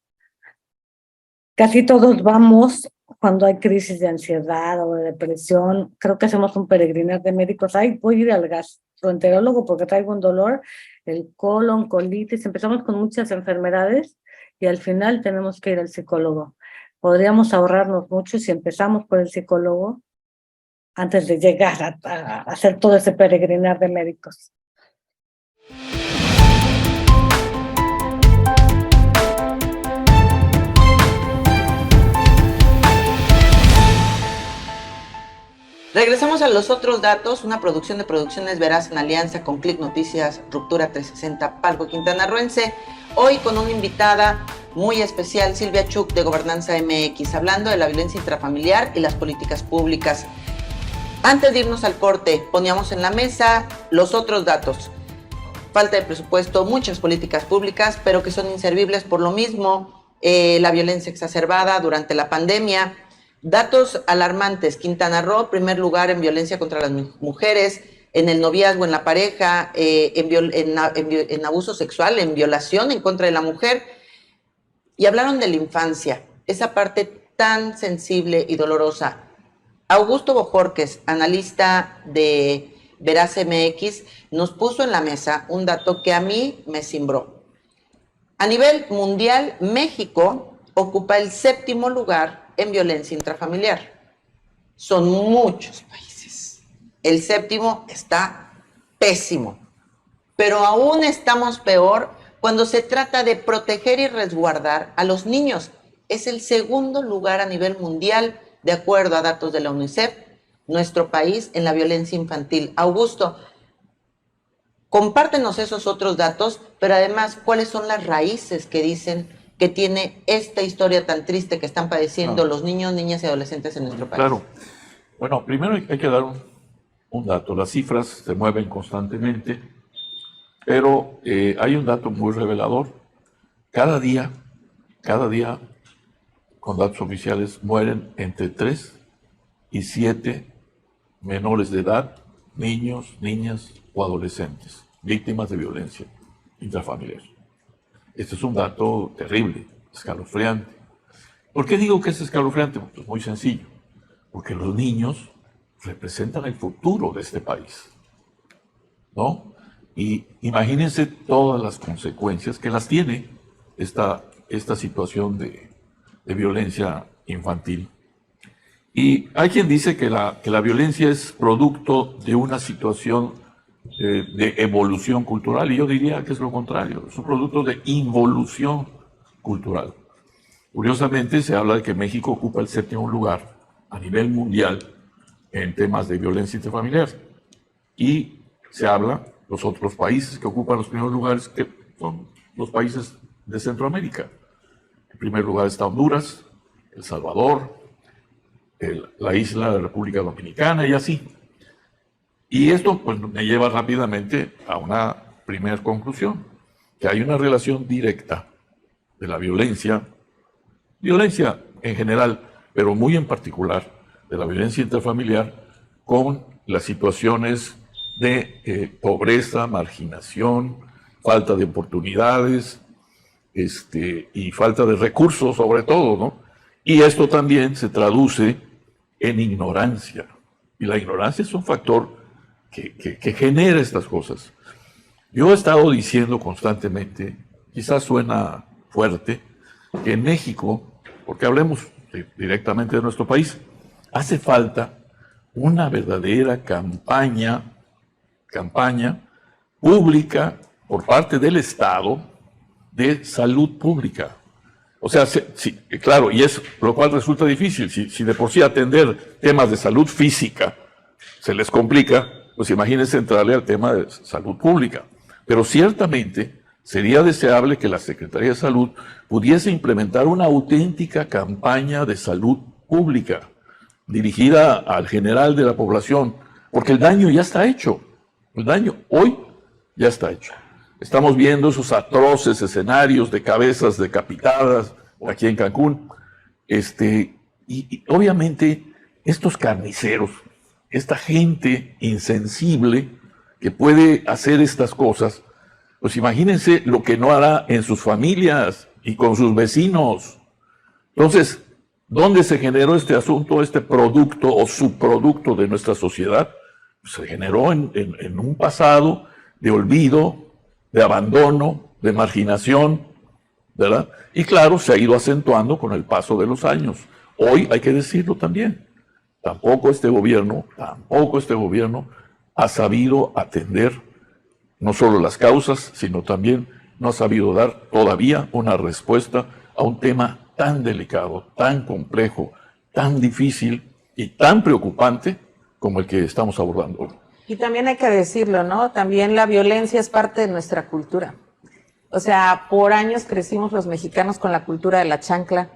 Casi todos vamos cuando hay crisis de ansiedad o de depresión. Creo que hacemos un peregrinar de médicos. Ay, voy a ir al gastroenterólogo porque traigo un dolor, el colon, colitis. Empezamos con muchas enfermedades y al final tenemos que ir al psicólogo. Podríamos ahorrarnos mucho si empezamos por el psicólogo antes de llegar a hacer todo ese peregrinar de médicos.
Regresamos a los otros datos, una producción de Producciones Veraz en alianza con Click Noticias, Ruptura 360, Palco Quintanarroense. Hoy con una invitada muy especial, Silvia Chuk, de Gobernanza MX, hablando de la violencia intrafamiliar y las políticas públicas. Antes de irnos al corte, poníamos en la mesa los otros datos. Falta de presupuesto, muchas políticas públicas, pero que son inservibles por lo mismo, la violencia exacerbada durante la pandemia. Datos alarmantes: Quintana Roo, primer lugar en violencia contra las mujeres, en el noviazgo, en la pareja, en abuso sexual, en violación en contra de la mujer. Y hablaron de la infancia, esa parte tan sensible y dolorosa. Augusto Bojorquez, analista de Veraz MX, nos puso en la mesa un dato que a mí me cimbró. A nivel mundial, México ocupa el 7º lugar en violencia intrafamiliar. Son muchos países. El 7º está pésimo. Pero aún estamos peor cuando se trata de proteger y resguardar a los niños. Es el 2º lugar a nivel mundial, de acuerdo a datos de la UNICEF, nuestro país en la violencia infantil. Augusto, compártenos esos otros datos, pero además, ¿cuáles son las raíces que dicen que tiene esta historia tan triste que están padeciendo los niños, niñas y adolescentes en nuestro país?
Claro. Bueno, primero hay que dar un dato. Las cifras se mueven constantemente, pero hay un dato muy revelador. Cada día, con datos oficiales, mueren entre 3 y 7 menores de edad, niños, niñas o adolescentes, víctimas de violencia intrafamiliar. Este es un dato terrible, escalofriante. ¿Por qué digo que es escalofriante? Pues muy sencillo, porque los niños representan el futuro de este país, ¿no? Y imagínense todas las consecuencias que las tiene esta situación de violencia infantil. Y hay quien dice que la violencia es producto de una situación de evolución cultural, y yo diría que es lo contrario, es un producto de involución cultural. Curiosamente, se habla de que México ocupa el 7º lugar a nivel mundial en temas de violencia intrafamiliar, y se habla los otros países que ocupan los primeros lugares, que son los países de Centroamérica. En primer lugar está Honduras, El Salvador, la isla de República Dominicana y así. Y esto pues me lleva rápidamente a una primera conclusión, que hay una relación directa de la violencia en general, pero muy en particular de la violencia intrafamiliar, con las situaciones de pobreza, marginación, falta de oportunidades, y falta de recursos sobre todo, ¿no? Y esto también se traduce en ignorancia. Y la ignorancia es un factor que genera estas cosas. Yo he estado diciendo constantemente, quizás suena fuerte, que en México, porque hablemos directamente de nuestro país, hace falta una verdadera campaña pública por parte del Estado de salud pública. O sea, sí, claro, y es lo cual resulta difícil. Si de por sí atender temas de salud física se les complica, pues imagínense entrarle al tema de salud pública. Pero ciertamente sería deseable que la Secretaría de Salud pudiese implementar una auténtica campaña de salud pública dirigida al general de la población, porque el daño ya está hecho. El daño hoy ya está hecho. Estamos viendo esos atroces escenarios de cabezas decapitadas aquí en Cancún. Y obviamente estos carniceros, esta gente insensible que puede hacer estas cosas, pues imagínense lo que no hará en sus familias y con sus vecinos. Entonces, ¿dónde se generó este asunto, este producto o subproducto de nuestra sociedad? Pues se generó en un pasado de olvido, de abandono, de marginación, ¿verdad? Y claro, se ha ido acentuando con el paso de los años. Hoy hay que decirlo también, tampoco este gobierno ha sabido atender no solo las causas, sino también no ha sabido dar todavía una respuesta a un tema tan delicado, tan complejo, tan difícil y tan preocupante como el que estamos abordando hoy.
Y también hay que decirlo, ¿no? También la violencia es parte de nuestra cultura. O sea, por años crecimos los mexicanos con la cultura de la chancla.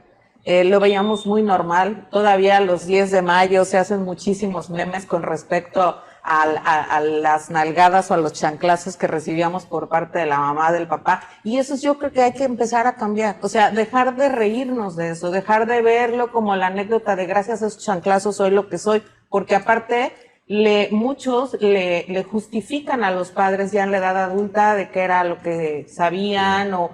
Lo veíamos muy normal. Todavía los 10 de mayo se hacen muchísimos memes con respecto a las nalgadas o a los chanclazos que recibíamos por parte de la mamá, del papá. Y eso yo creo que hay que empezar a cambiar. O sea, dejar de reírnos de eso, dejar de verlo como la anécdota de gracias a esos chanclazos soy lo que soy, porque aparte muchos le justifican a los padres ya en la edad adulta de que era lo que sabían o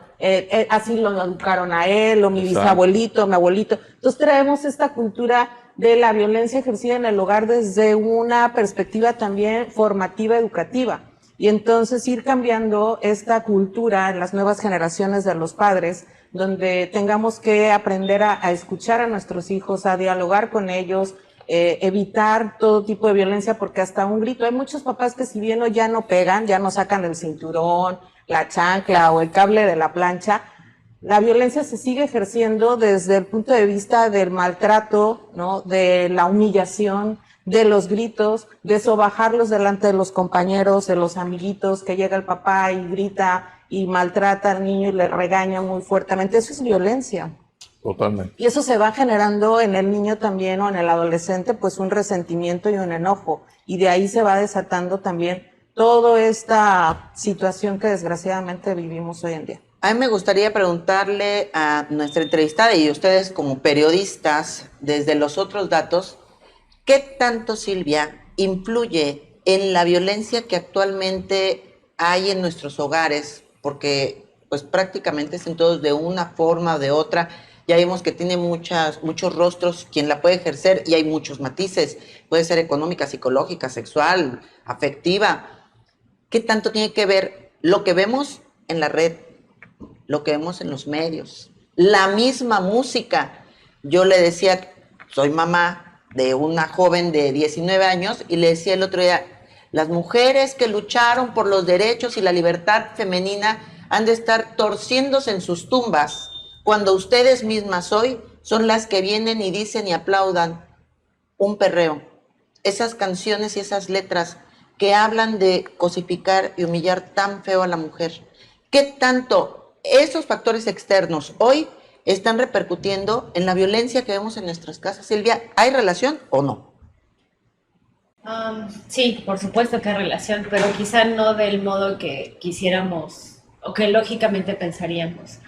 así lo educaron a él o mi bisabuelito, mi abuelito. Entonces traemos esta cultura de la violencia ejercida en el hogar desde una perspectiva también formativa, educativa. Y entonces ir cambiando esta cultura en las nuevas generaciones de los padres, donde tengamos que aprender a escuchar a nuestros hijos, a dialogar con ellos, evitar todo tipo de violencia, porque hasta un grito, hay muchos papás que si bien ya no pegan, ya no sacan el cinturón, la chancla o el cable de la plancha, la violencia se sigue ejerciendo desde el punto de vista del maltrato, ¿no? De la humillación, de los gritos, de sobajarlos delante de los compañeros, de los amiguitos, que llega el papá y grita y maltrata al niño y le regaña muy fuertemente. Eso es violencia.
Totalmente.
Y eso se va generando en el niño también o en el adolescente, pues un resentimiento y un enojo. Y de ahí se va desatando también toda esta situación que desgraciadamente vivimos hoy en día.
A mí me gustaría preguntarle a nuestra entrevistada y ustedes como periodistas, desde los otros datos, ¿qué tanto, Silvia, influye en la violencia que actualmente hay en nuestros hogares? Porque pues prácticamente son todos de una forma o de otra. Ya vimos que tiene muchos rostros quien la puede ejercer y hay muchos matices. Puede ser económica, psicológica, sexual, afectiva. ¿Qué tanto tiene que ver lo que vemos en la red, lo que vemos en los medios, la misma música? Yo le decía, soy mamá de una joven de 19 años y le decía el otro día, las mujeres que lucharon por los derechos y la libertad femenina han de estar torciéndose en sus tumbas cuando ustedes mismas hoy son las que vienen y dicen y aplaudan un perreo. Esas canciones y esas letras que hablan de cosificar y humillar tan feo a la mujer. ¿Qué tanto esos factores externos hoy están repercutiendo en la violencia que vemos en nuestras casas? Silvia, ¿hay relación o no?
Sí, por supuesto que hay relación, pero quizá no del modo que quisiéramos o que lógicamente pensaríamos.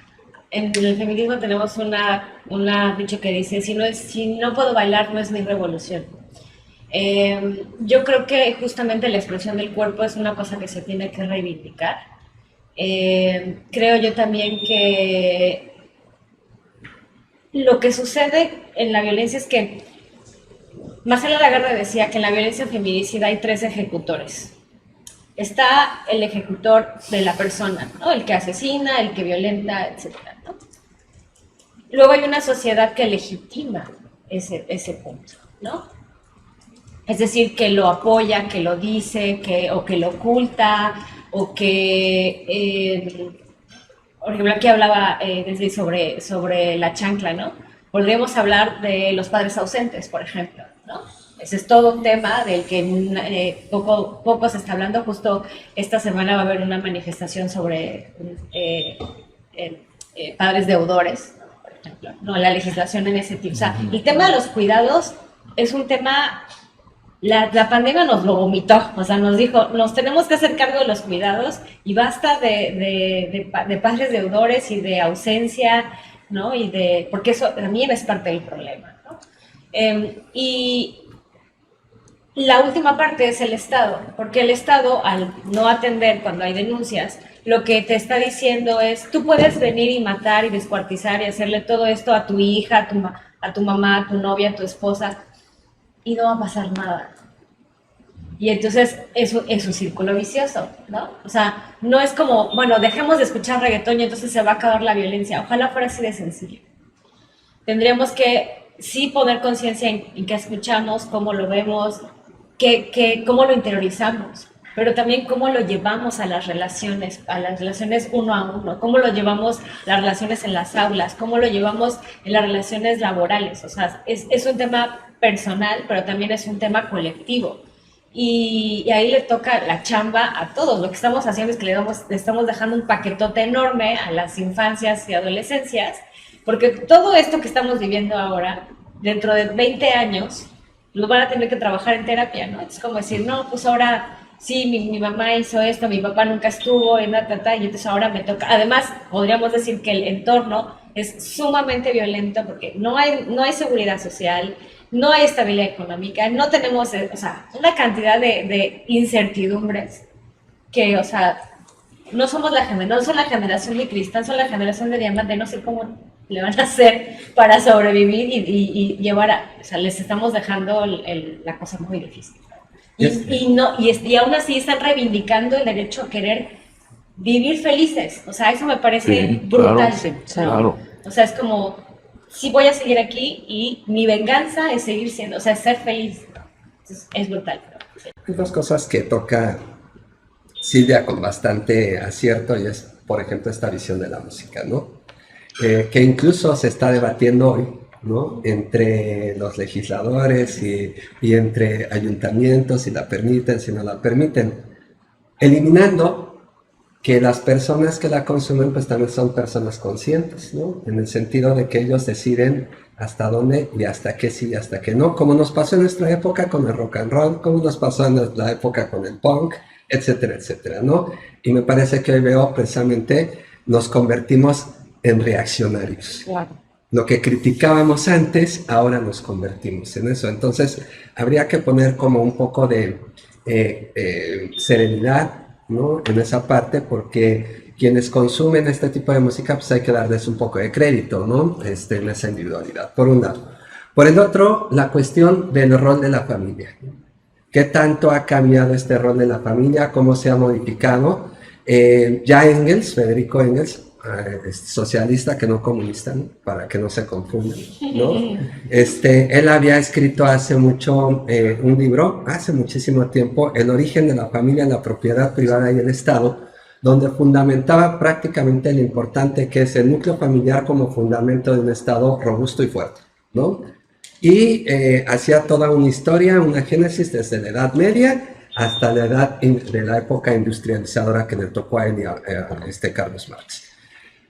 En el feminismo tenemos un dicho que dice, si no puedo bailar, no es mi revolución. Yo creo que justamente la expresión del cuerpo es una cosa que se tiene que reivindicar. Creo yo también que lo que sucede en la violencia es que Marcela Lagarde decía que en la violencia feminicida hay 3 ejecutores. Está el ejecutor de la persona, ¿no? El que asesina, el que violenta, etc., ¿no? Luego hay una sociedad que legitima ese punto, ¿no? Es decir, que lo apoya, que lo dice, o que lo oculta, o que, por ejemplo, aquí hablaba desde sobre la chancla, ¿no? Podríamos hablar de los padres ausentes, por ejemplo, ¿no? Ese es todo un tema del que poco se está hablando. Justo esta semana va a haber una manifestación sobre padres deudores, ¿no? Por ejemplo, ¿no? La legislación en ese tipo. O sea, el tema de los cuidados es un tema... La pandemia nos lo vomitó, o sea, nos dijo, nos tenemos que hacer cargo de los cuidados y basta de padres deudores y de ausencia, ¿no? Porque eso también es parte del problema, ¿no? Y la última parte es el Estado, porque el Estado, al no atender cuando hay denuncias, lo que te está diciendo es, tú puedes venir y matar y descuartizar y hacerle todo esto a tu hija, a tu mamá, a tu novia, a tu esposa, y no va a pasar nada. Y entonces eso es un círculo vicioso, ¿no? O sea, no es como, bueno, dejemos de escuchar reggaetón y entonces se va a acabar la violencia. Ojalá fuera así de sencillo. Tendríamos que sí poner conciencia en qué escuchamos, cómo lo vemos, cómo lo interiorizamos, pero también cómo lo llevamos a las relaciones uno a uno, cómo lo llevamos las relaciones en las aulas, cómo lo llevamos en las relaciones laborales. O sea, es un tema personal, pero también es un tema colectivo. Y ahí le toca la chamba a todos. Lo que estamos haciendo es que le estamos dejando un paquetote enorme a las infancias y adolescencias, porque todo esto que estamos viviendo ahora, dentro de 20 años, lo van a tener que trabajar en terapia, ¿no? Es como decir, no, pues ahora sí, mi mamá hizo esto, mi papá nunca estuvo, y entonces ahora me toca. Además, podríamos decir que el entorno es sumamente violento porque no hay seguridad social, no hay estabilidad económica, no tenemos, o sea, una cantidad de incertidumbres que, o sea, no son la generación de cristal, son la generación de diamante, no sé cómo le van a hacer para sobrevivir y llevar o sea, les estamos dejando la cosa muy difícil. Y aún así están reivindicando el derecho a querer vivir felices. O sea, eso me parece brutal.
Claro.
O sea, es como, sí voy a seguir aquí y mi venganza es seguir siendo, o sea, ser feliz. Entonces, es brutal.
Hay dos cosas que toca Silvia con bastante acierto y es, por ejemplo, esta visión de la música, ¿no? Que incluso se está debatiendo hoy, ¿no? Entre los legisladores y entre ayuntamientos, si la permiten, si no la permiten, eliminando que las personas que la consumen pues también son personas conscientes, ¿no? En el sentido de que ellos deciden hasta dónde y hasta qué sí y hasta qué no, como nos pasó en nuestra época con el rock and roll, como nos pasó en la época con el punk, etcétera, etcétera, ¿no? Y me parece que hoy veo precisamente nos convertimos en reaccionarios.
Claro.
Lo que criticábamos antes, ahora nos convertimos en eso. Entonces, habría que poner como un poco de serenidad, ¿no? En esa parte, porque quienes consumen este tipo de música, pues hay que darles un poco de crédito, ¿no? En esa individualidad, por un lado. Por el otro, la cuestión del rol de la familia. ¿Qué tanto ha cambiado este rol de la familia? ¿Cómo se ha modificado? Ya Engels, Federico Engels, socialista que no comunista, ¿no? Para que no se confundan, ¿no? Él había escrito hace mucho un libro, hace muchísimo tiempo, El origen de la familia, la propiedad privada y el Estado, donde fundamentaba prácticamente lo importante que es el núcleo familiar como fundamento de un Estado robusto y fuerte, ¿no? Y hacía toda una historia, una génesis desde la Edad Media hasta la edad de la época industrializadora que le tocó a él y a Carlos Marx.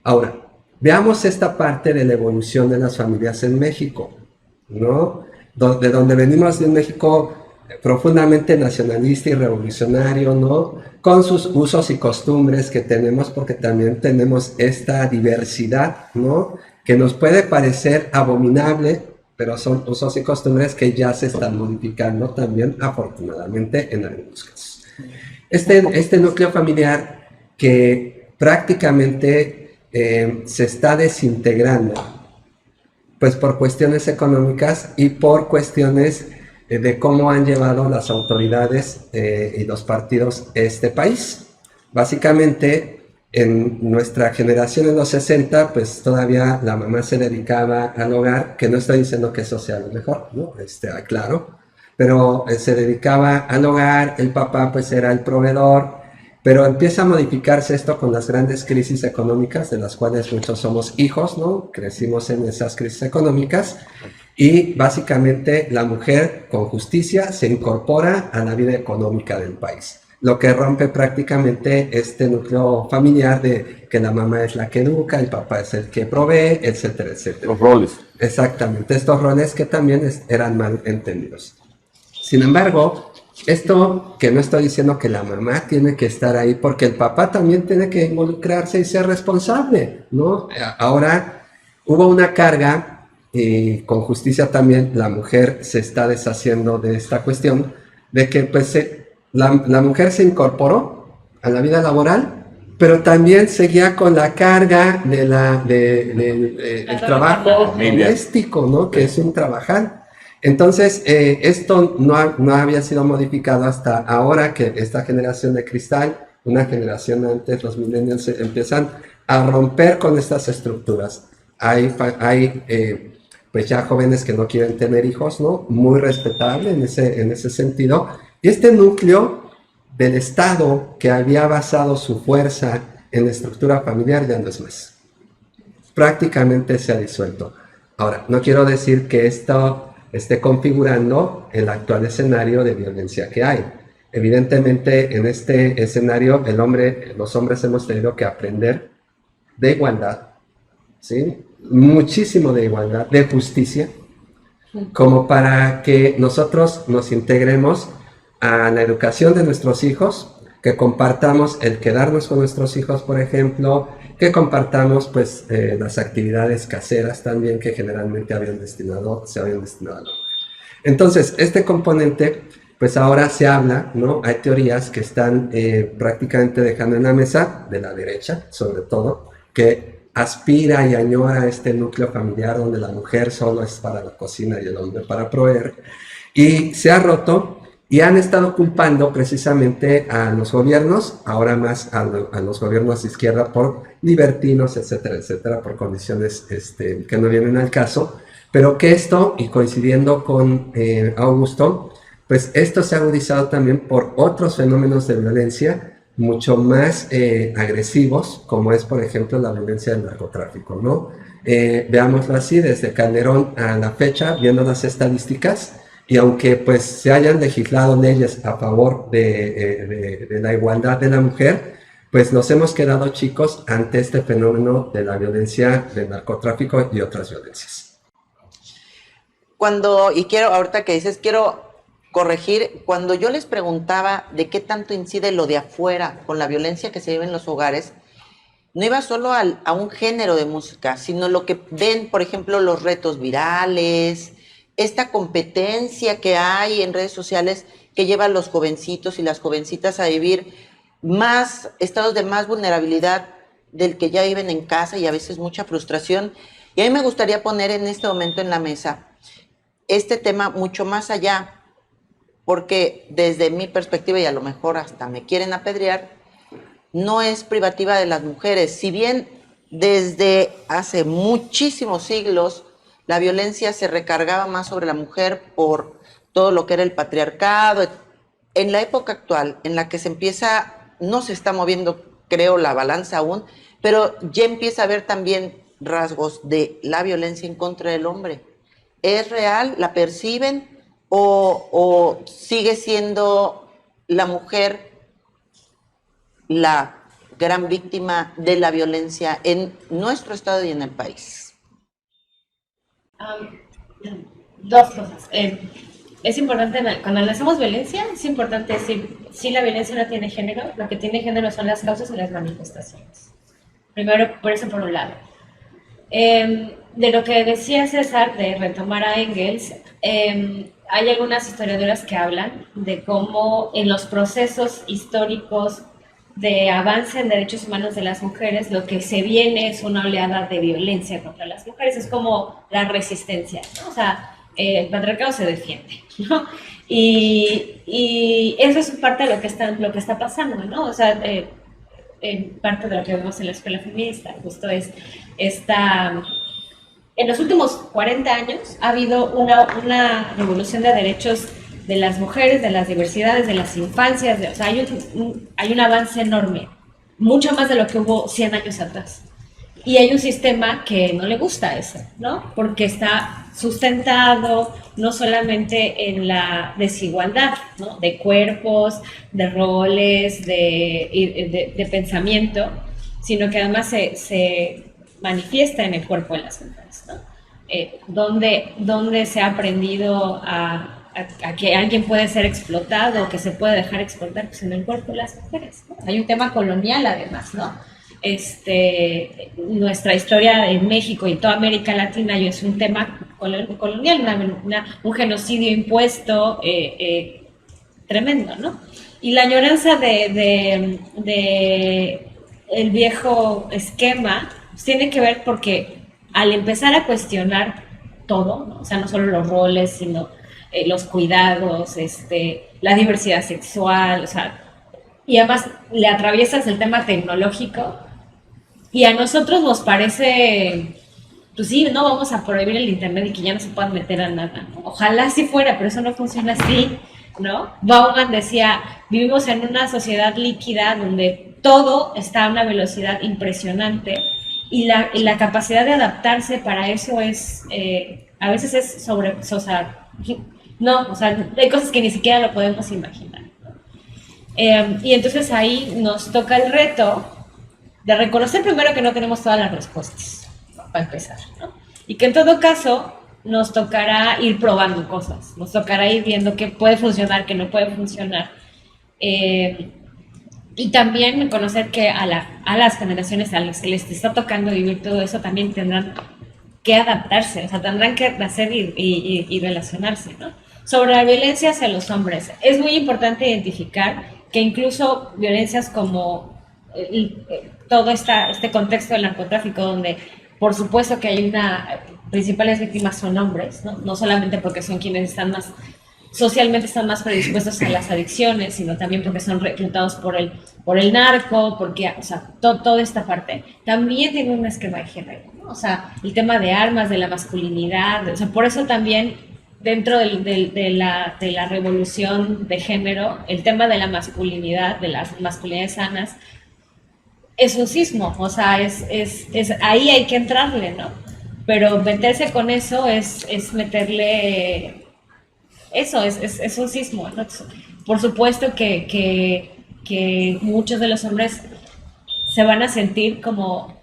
Ahora, veamos esta parte de la evolución de las familias en México, ¿no? De donde venimos de un México profundamente nacionalista y revolucionario, ¿no? Con sus usos y costumbres que tenemos, porque también tenemos esta diversidad, ¿no? Que nos puede parecer abominable, pero son usos y costumbres que ya se están modificando también, afortunadamente, en algunos casos. Este núcleo familiar que prácticamente se está desintegrando, pues por cuestiones económicas y por cuestiones de cómo han llevado las autoridades y los partidos este país. Básicamente, en nuestra generación en los 60, pues todavía la mamá se dedicaba al hogar, que no estoy diciendo que eso sea lo mejor, ¿no? Claro, pero se dedicaba al hogar, el papá pues era el proveedor, Pero empieza a modificarse esto con las grandes crisis económicas, de las cuales muchos somos hijos, ¿no? Crecimos en esas crisis económicas, y básicamente la mujer con justicia se incorpora a la vida económica del país, lo que rompe prácticamente este núcleo familiar de que la mamá es la que educa, el papá es el que provee, etcétera, etcétera.
Los roles.
Exactamente, estos roles que también eran mal entendidos. Sin embargo, esto que no estoy diciendo que la mamá tiene que estar ahí, porque el papá también tiene que involucrarse y ser responsable, ¿no? Ahora hubo una carga, y con justicia también la mujer se está deshaciendo de esta cuestión, de que pues la mujer se incorporó a la vida laboral, pero también seguía con la carga del trabajo doméstico, ¿no? Que es un trabajar. Entonces, esto no había sido modificado hasta ahora, que esta generación de cristal, una generación antes, los millennials, empiezan a romper con estas estructuras. Hay pues ya jóvenes que no quieren tener hijos, ¿no? Muy respetable en ese sentido. Y este núcleo del Estado que había basado su fuerza en la estructura familiar ya no es más. Prácticamente se ha disuelto. Ahora, no quiero decir que esto esté configurando el actual escenario de violencia que hay. Evidentemente, en este escenario, los hombres hemos tenido que aprender de igualdad, ¿sí? Muchísimo de igualdad, de justicia, como para que nosotros nos integremos a la educación de nuestros hijos, que compartamos el quedarnos con nuestros hijos, por ejemplo, que compartamos pues las actividades caseras también que generalmente se habían destinado a la mujer. Entonces, este componente, pues ahora se habla, ¿no? Hay teorías que están prácticamente dejando en la mesa, de la derecha sobre todo, que aspira y añora este núcleo familiar donde la mujer solo es para la cocina y el hombre para proveer, y se ha roto, y han estado culpando precisamente a los gobiernos, ahora más a los gobiernos de izquierda, por libertinos, etcétera, etcétera, por condiciones que no vienen al caso, pero que esto, y coincidiendo con Augusto, pues esto se ha agudizado también por otros fenómenos de violencia mucho más agresivos, como es, por ejemplo, la violencia del narcotráfico, ¿no? Veámoslo así, desde Calderón a la fecha, viendo las estadísticas, y aunque pues se hayan legislado leyes a favor de la igualdad de la mujer, pues nos hemos quedado chicos ante este fenómeno de la violencia del narcotráfico y otras violencias.
Ahorita que dices, quiero corregir, cuando yo les preguntaba de qué tanto incide lo de afuera con la violencia que se vive en los hogares, no iba solo a un género de música, sino lo que ven, por ejemplo, los retos virales, esta competencia que hay en redes sociales que lleva a los jovencitos y las jovencitas a vivir más estados de más vulnerabilidad del que ya viven en casa, y a veces mucha frustración. Y a mí me gustaría poner en este momento en la mesa este tema mucho más allá, porque desde mi perspectiva, y a lo mejor hasta me quieren apedrear, no es privativa de las mujeres. Si bien desde hace muchísimos siglos la violencia se recargaba más sobre la mujer por todo lo que era el patriarcado, en la época actual, en la que no se está moviendo, creo, la balanza aún, pero ya empieza a haber también rasgos de la violencia en contra del hombre. ¿Es real? ¿La perciben? ¿O sigue siendo la mujer la gran víctima de la violencia en nuestro estado y en el país?
Dos cosas. Es importante, cuando analizamos violencia, es importante decir, si la violencia no tiene género, lo que tiene género son las causas y las manifestaciones. Primero, por eso por un lado. De lo que decía César, de retomar a Engels, hay algunas historiadoras que hablan de cómo en los procesos históricos de avance en derechos humanos de las mujeres, lo que se viene es una oleada de violencia contra las mujeres, es como la resistencia, ¿no? O sea, el patriarcado se defiende, ¿no? Y eso es parte de lo que está pasando, ¿no? O sea, en parte de lo que vemos en la escuela feminista, justo es en los últimos 40 años ha habido una revolución de derechos de las mujeres, de las diversidades, de las infancias, o sea, hay un avance enorme, mucho más de lo que hubo 100 años atrás. Y hay un sistema que no le gusta eso, ¿no? Porque está sustentado no solamente en la desigualdad, ¿no? De cuerpos, de roles, de pensamiento, sino que además se manifiesta en el cuerpo de las mujeres, ¿no? Donde se ha aprendido a que alguien puede ser explotado o que se puede dejar explotar, pues en el cuerpo de las mujeres, ¿no? Hay un tema colonial además, ¿no? Nuestra historia en México y toda América Latina es un tema colonial, un genocidio impuesto tremendo, ¿no? Y la añoranza de el viejo esquema pues tiene que ver porque al empezar a cuestionar todo, ¿no? O sea, no solo los roles, sino los cuidados, la diversidad sexual, o sea, y además le atraviesas el tema tecnológico y a nosotros nos parece, pues sí, no vamos a prohibir el internet y que ya no se puedan meter a nada, ¿no? Ojalá así fuera, pero eso no funciona así, ¿no? Bauman decía, vivimos en una sociedad líquida donde todo está a una velocidad impresionante y la capacidad de adaptarse para eso es, a veces es o sea, no, o sea, hay cosas que ni siquiera lo podemos imaginar, ¿no? Y entonces ahí nos toca el reto de reconocer primero que no tenemos todas las respuestas, ¿no? Para empezar, ¿no? Y que en todo caso nos tocará ir probando cosas, nos tocará ir viendo qué puede funcionar, qué no puede funcionar. Y también conocer que a las generaciones a las que les está tocando vivir todo eso también tendrán que adaptarse, o sea, tendrán que nacer y relacionarse, ¿no? Sobre la violencia hacia los hombres, es muy importante identificar que incluso violencias como todo este contexto del narcotráfico, donde por supuesto que hay principales víctimas son hombres, ¿no? No solamente porque son quienes socialmente están más predispuestos a las adicciones, sino también porque son reclutados por el narco, porque, o sea, toda esta parte también tiene un esquema de género, ¿no? O sea, el tema de armas, de la masculinidad, o sea, por eso también dentro de la revolución de género, el tema de la masculinidad, de las masculinidades sanas, es un sismo, o sea, ahí hay que entrarle, ¿no? Pero meterse con eso es meterle... Eso es un sismo, ¿no? Por supuesto que muchos de los hombres se van a sentir como,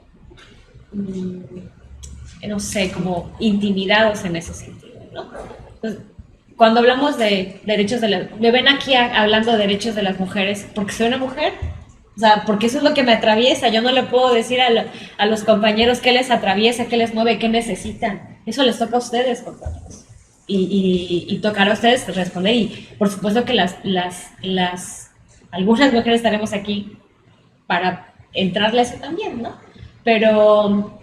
no sé, como intimidados en ese sentido, ¿no? Entonces, cuando hablamos de derechos me ven aquí hablando de derechos de las mujeres porque soy una mujer, o sea, porque eso es lo que me atraviesa. Yo no le puedo decir a los compañeros qué les atraviesa, qué les mueve, qué necesitan. Eso les toca a ustedes, compañeros. Y tocará a ustedes responder, y por supuesto que algunas mujeres estaremos aquí para entrarle a eso también, ¿no? Pero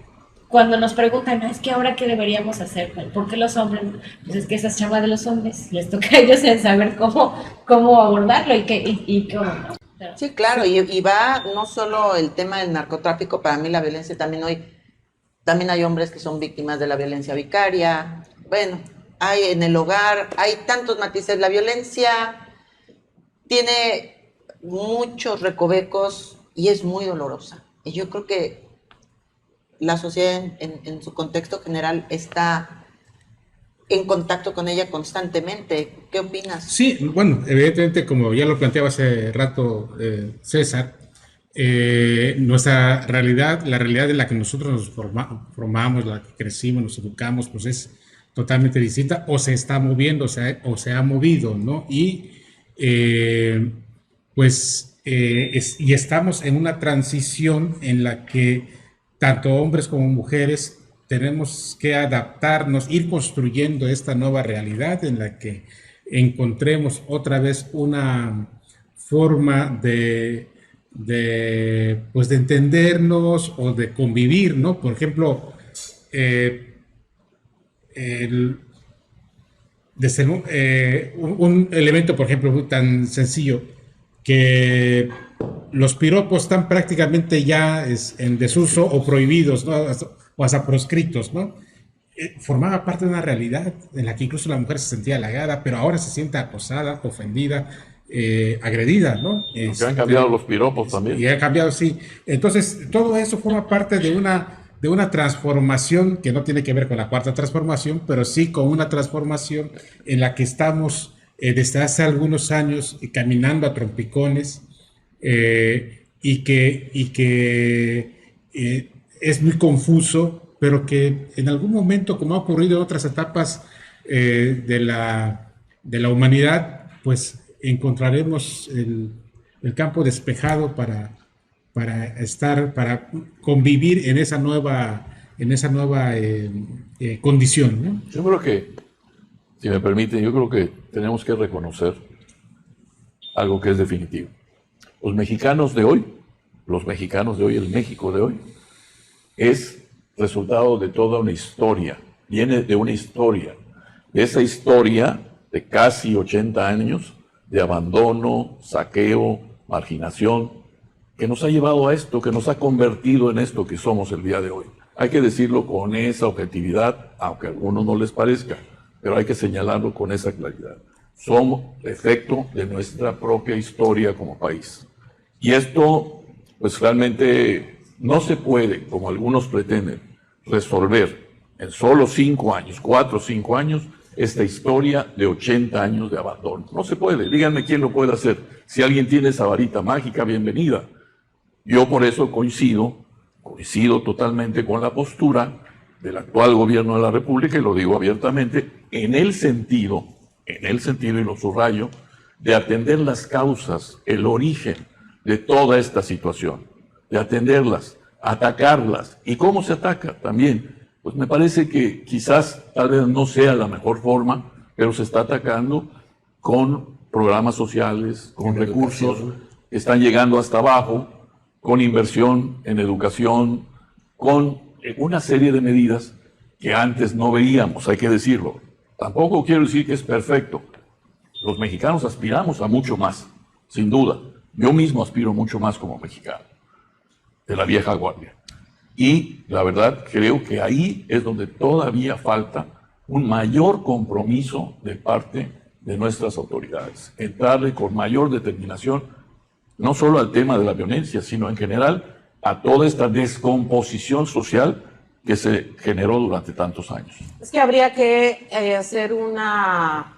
cuando nos preguntan, es que ahora qué deberíamos hacer, ¿por qué los hombres? Pues es que esa es chamba de los hombres, les toca a ellos saber cómo abordarlo y cómo, ¿no? Pero,
sí, claro, y va no solo el tema del narcotráfico, para mí la violencia también hay hombres que son víctimas de la violencia vicaria, bueno, hay en el hogar, hay tantos matices. La violencia tiene muchos recovecos y es muy dolorosa. Y yo creo que la sociedad en su contexto general está en contacto con ella constantemente. ¿Qué opinas?
Sí, bueno, evidentemente, como ya lo planteaba hace rato César, nuestra realidad, la realidad en la que nosotros nos formamos, la que crecimos, nos educamos, pues es totalmente distinta, o se está moviendo, o se ha movido, ¿no? Y y estamos en una transición en la que tanto hombres como mujeres tenemos que adaptarnos, ir construyendo esta nueva realidad en la que encontremos otra vez una forma de entendernos o de convivir, ¿no? Por ejemplo, un elemento, por ejemplo, tan sencillo, que los piropos están prácticamente ya en desuso o prohibidos, ¿no? O hasta proscritos, ¿no? formaba parte de una realidad en la que incluso la mujer se sentía halagada, pero ahora se siente acosada, ofendida, agredida, ¿no?
Que han cambiado los piropos también.
Y ha cambiado, sí. Entonces, todo eso forma parte de una transformación que no tiene que ver con la cuarta transformación, pero sí con una transformación en la que estamos desde hace algunos años caminando a trompicones, y que es muy confuso, pero que en algún momento, como ha ocurrido en otras etapas de la humanidad, pues encontraremos el campo despejado para convivir en esa nueva condición, ¿no?
Yo creo que, si me permiten, yo creo que tenemos que reconocer algo que es definitivo. Los mexicanos de hoy, el México de hoy, es resultado de toda una historia, viene de una historia, de esa historia de casi 80 años de abandono, saqueo, marginación, que nos ha llevado a esto, que nos ha convertido en esto que somos el día de hoy. Hay que decirlo con esa objetividad, aunque a algunos no les parezca, pero hay que señalarlo con esa claridad. Somos efecto de nuestra propia historia como país. Y esto, pues realmente no se puede, como algunos pretenden, resolver en solo 5 años, 4 o 5 años, esta historia de 80 años de abandono. No se puede. Díganme quién lo puede hacer. Si alguien tiene esa varita mágica, bienvenida. Yo por eso coincido totalmente con la postura del actual gobierno de la República, y lo digo abiertamente, en el sentido, y lo subrayo, de atender las causas, el origen de toda esta situación, de atenderlas, atacarlas. ¿Y cómo se ataca? También, pues me parece que quizás tal vez no sea la mejor forma, pero se está atacando con programas sociales, con recursos que están llegando hasta abajo, con inversión en educación, con una serie de medidas que antes no veíamos, hay que decirlo. Tampoco quiero decir que es perfecto. Los mexicanos aspiramos a mucho más, sin duda. Yo mismo aspiro mucho más como mexicano, de la vieja guardia. Y la verdad creo que ahí es donde todavía falta un mayor compromiso de parte de nuestras autoridades. Entrarle con mayor determinación, no solo al tema de la violencia, sino en general a toda esta descomposición social que se generó durante tantos años.
Es que habría que hacer una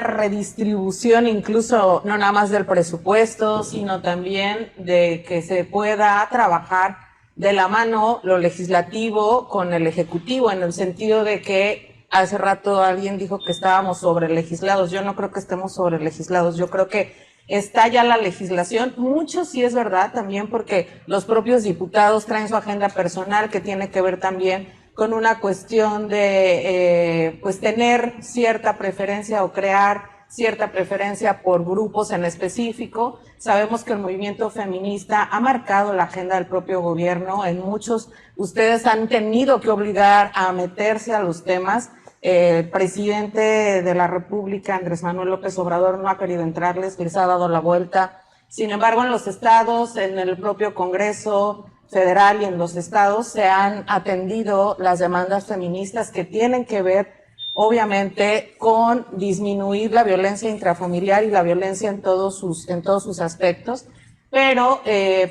redistribución, incluso no nada más del presupuesto, sino también de que se pueda trabajar de la mano lo legislativo con el ejecutivo, en el sentido de que hace rato alguien dijo que estábamos sobrelegislados. Yo no creo que estemos sobrelegislados, yo creo que está ya la legislación, mucho sí es verdad también, porque los propios diputados traen su agenda personal que tiene que ver también con una cuestión de pues tener cierta preferencia o crear cierta preferencia por grupos en específico. Sabemos que el movimiento feminista ha marcado la agenda del propio gobierno. En muchos, ustedes han tenido que obligar a meterse a los temas. El presidente de la República, Andrés Manuel López Obrador, no ha querido entrarles, les ha dado la vuelta. Sin embargo, en los estados, en el propio Congreso Federal y en los estados se han atendido las demandas feministas que tienen que ver, obviamente, con disminuir la violencia intrafamiliar y la violencia en todos sus aspectos. Pero,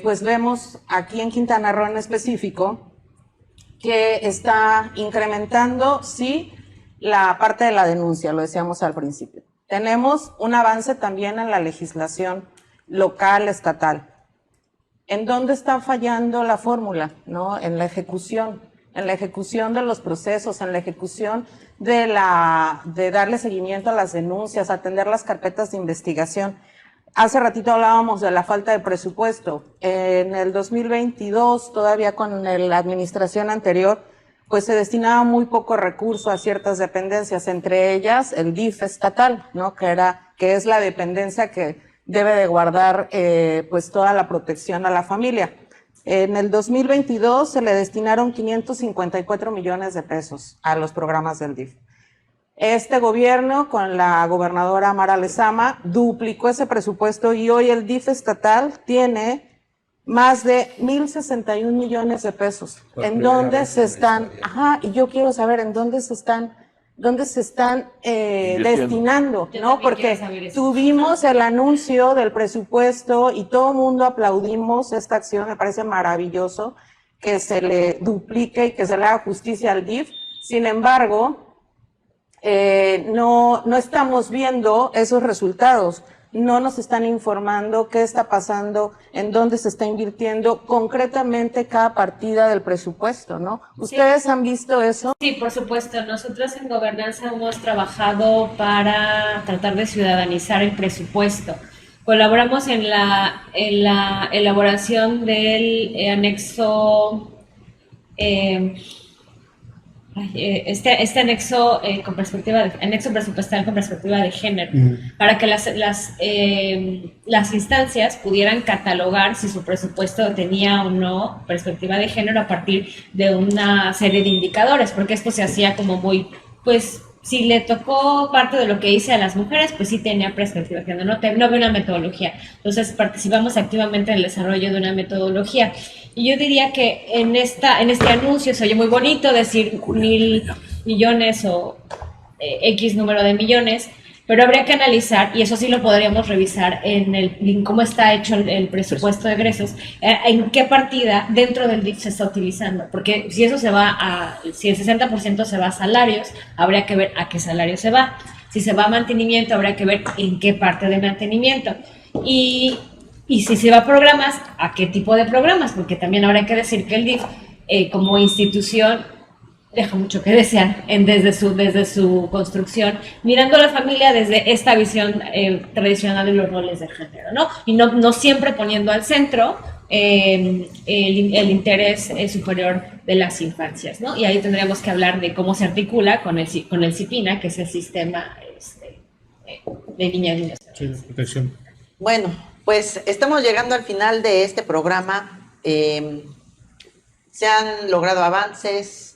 pues vemos aquí en Quintana Roo en específico que está incrementando, sí, la parte de la denuncia, lo decíamos al principio. Tenemos un avance también en la legislación local, estatal. ¿En dónde está fallando la fórmula? ¿No? En la ejecución de los procesos, en la ejecución de darle seguimiento a las denuncias, atender las carpetas de investigación. Hace ratito hablábamos de la falta de presupuesto. En el 2022, todavía con la administración anterior, pues se destinaba muy poco recurso a ciertas dependencias, entre ellas el DIF estatal, ¿no? Que es la dependencia que debe de guardar pues toda la protección a la familia. En el 2022 se le destinaron 554 millones de pesos a los programas del DIF. Este gobierno, con la gobernadora Mara Lezama, duplicó ese presupuesto y hoy el DIF estatal tiene más de 1.061 millones de pesos.
Por
¿En
primera
dónde
vez
se
en la
están?
historia.
Ajá, y yo quiero saber en dónde se están destinando,
Yo
¿no?
también quiero
Porque
saber eso.
tuvimos el anuncio del presupuesto y todo el mundo aplaudimos esta acción, me parece maravilloso que se le duplique y que se le haga justicia al DIF. Sin embargo, no estamos viendo esos resultados. No nos están informando qué está pasando, en dónde se está invirtiendo concretamente cada partida del presupuesto, ¿no? ¿Ustedes han visto eso?
Sí, por supuesto. Nosotros en Gobernanza hemos trabajado para tratar de ciudadanizar el presupuesto. Colaboramos en la elaboración del anexo, este anexo con anexo presupuestal con perspectiva de género, para que las instancias pudieran catalogar si su presupuesto tenía o no perspectiva de género a partir de una serie de indicadores, porque esto se hacía como muy, pues, si le tocó parte de lo que hice a las mujeres, pues sí tenía perspectiva de género, no había una metodología. Entonces participamos activamente en el desarrollo de una metodología. Y yo diría que en este anuncio se oye muy bonito decir 1.000 millones o X número de millones, pero habría que analizar, y eso sí lo podríamos revisar en cómo está hecho el presupuesto de egresos, en qué partida dentro del DIF se está utilizando, porque si eso si el 60% se va a salarios, habría que ver a qué salario se va. Si se va a mantenimiento, habría que ver en qué parte de mantenimiento. Y si se va a programas, ¿a qué tipo de programas? Porque también habrá que decir que el DIF, como institución, deja mucho que desear desde su construcción, mirando a la familia desde esta visión tradicional de los roles de género, ¿no? Y no siempre poniendo al centro el interés superior de las infancias, ¿no? Y ahí tendríamos que hablar de cómo se articula con el CIPINA, que es el sistema de niñas y niños.
Sí, de protección.
Bueno, pues estamos llegando al final de este programa. Se han logrado avances,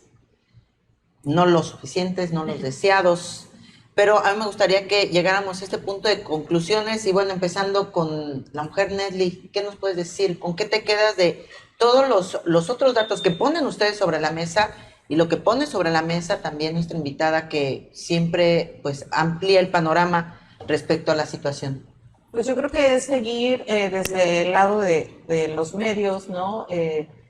no los suficientes, no los deseados, pero a mí me gustaría que llegáramos a este punto de conclusiones y bueno, empezando con la mujer Nesli, ¿qué nos puedes decir? ¿Con qué te quedas de todos los otros datos que ponen ustedes sobre la mesa y lo que pone sobre la mesa también nuestra invitada que siempre pues amplía el panorama respecto a la situación?
Pues yo creo que es seguir desde el lado de los medios, ¿no?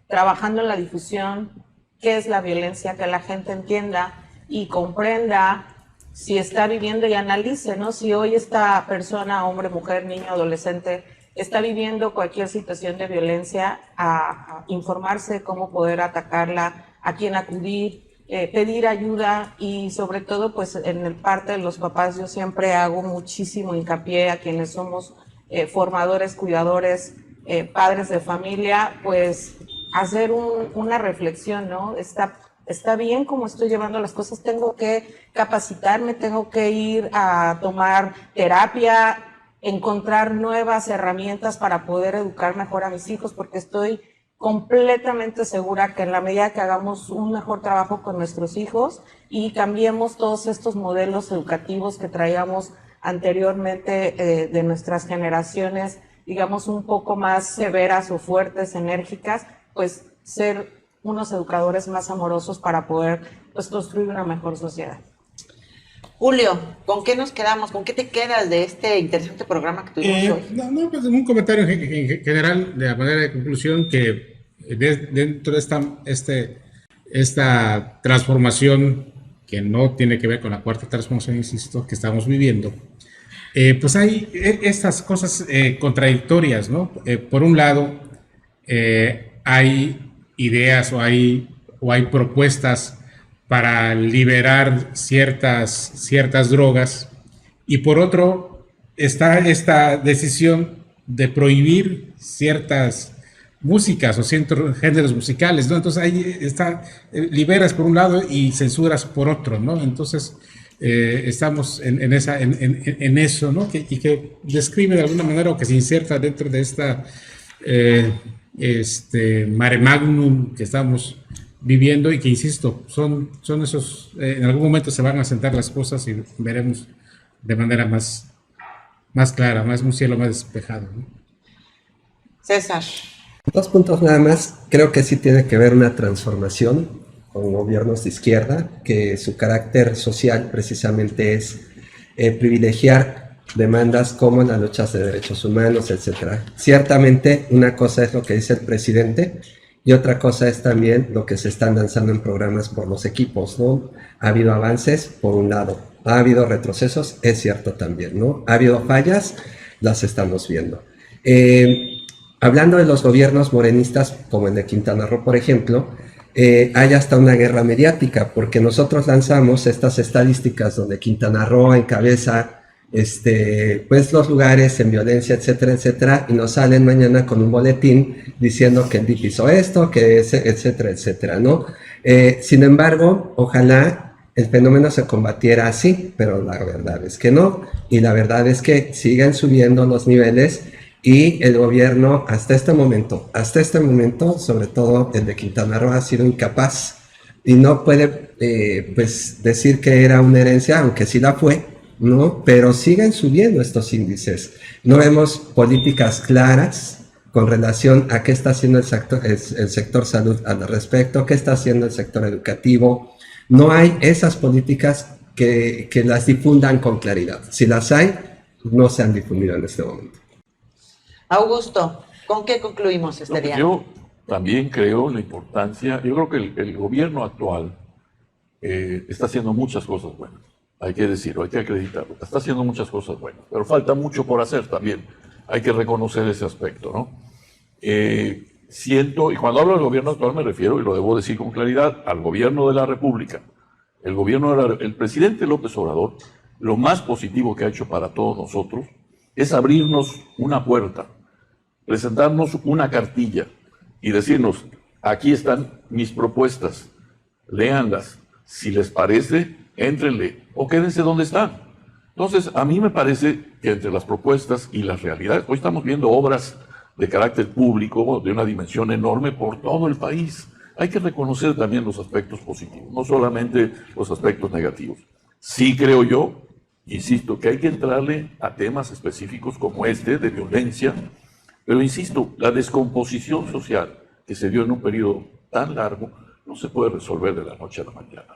Trabajando en la difusión, qué es la violencia, que la gente entienda y comprenda si está viviendo y analice, ¿no? Si hoy esta persona, hombre, mujer, niño, adolescente, está viviendo cualquier situación de violencia, a informarse cómo poder atacarla, a quién acudir, pedir ayuda y sobre todo, pues en el parte de los papás yo siempre hago muchísimo hincapié a quienes somos formadores, cuidadores, padres de familia, pues hacer una reflexión, ¿no? Está bien como estoy llevando las cosas, tengo que capacitarme, tengo que ir a tomar terapia, encontrar nuevas herramientas para poder educar mejor a mis hijos, porque estoy completamente segura que en la medida que hagamos un mejor trabajo con nuestros hijos y cambiemos todos estos modelos educativos que traíamos anteriormente de nuestras generaciones, digamos un poco más severas o fuertes, enérgicas, pues ser unos educadores más amorosos para poder pues construir una mejor sociedad.
Julio, ¿con qué nos quedamos? ¿Con qué te quedas de este interesante programa que tuvimos hoy?
Pues un comentario en general, de la manera de conclusión, que dentro de esta transformación, que no tiene que ver con la cuarta transformación, insisto, que estamos viviendo, pues hay estas cosas contradictorias, ¿no? Por un lado, hay ideas o hay propuestas para liberar ciertas drogas, y por otro está esta decisión de prohibir ciertas músicas o ciertos géneros musicales, ¿no? Entonces ahí liberas por un lado y censuras por otro, ¿no? Entonces estamos en eso, ¿no? Y que describe de alguna manera o que se inserta dentro de esta mare magnum que estamos viviendo y que, insisto, son esos, en algún momento se van a sentar las cosas y veremos de manera más clara, un cielo más despejado, ¿no?
César.
2 puntos nada más. Creo que sí tiene que ver una transformación con gobiernos de izquierda, que su carácter social precisamente es privilegiar demandas como las luchas de derechos humanos, etc. Ciertamente una cosa es lo que dice el presidente y otra cosa es también lo que se están lanzando en programas por los equipos, ¿no? Ha habido avances, por un lado, ha habido retrocesos, es cierto también, ¿no? Ha habido fallas, las estamos viendo. Hablando de los gobiernos morenistas, como el de Quintana Roo, por ejemplo, hay hasta una guerra mediática, porque nosotros lanzamos estas estadísticas donde Quintana Roo encabeza pues los lugares en violencia, etcétera, etcétera, y nos salen mañana con un boletín diciendo que el DIF hizo esto, que etcétera, etcétera, ¿no? Sin embargo, ojalá el fenómeno se combatiera así, pero la verdad es que no, y la verdad es que siguen subiendo los niveles y el gobierno hasta este momento, sobre todo el de Quintana Roo, ha sido incapaz y no puede pues decir que era una herencia, aunque sí la fue, ¿no? Pero siguen subiendo estos índices. No vemos políticas claras con relación a qué está haciendo el sector salud al respecto, qué está haciendo el sector educativo. No hay esas políticas que las difundan con claridad. Si las hay, no se han difundido en este momento.
Augusto, ¿con qué concluimos este día?
Yo también creo la importancia, yo creo que el gobierno actual está haciendo muchas cosas buenas. Hay que decirlo, hay que acreditarlo. Está haciendo muchas cosas buenas, pero falta mucho por hacer también. Hay que reconocer ese aspecto, ¿no? Siento, y cuando hablo del gobierno actual me refiero, y lo debo decir con claridad, al gobierno de la República. El presidente López Obrador, lo más positivo que ha hecho para todos nosotros es abrirnos una puerta, presentarnos una cartilla y decirnos, aquí están mis propuestas, léanlas, si les parece, éntrenle o quédense donde están. Entonces, a mí me parece que entre las propuestas y las realidades, hoy estamos viendo obras de carácter público de una dimensión enorme por todo el país. Hay que reconocer también los aspectos positivos, no solamente los aspectos negativos. Sí creo yo, insisto, que hay que entrarle a temas específicos como este de violencia, pero insisto, la descomposición social que se dio en un periodo tan largo no se puede resolver de la noche a la mañana.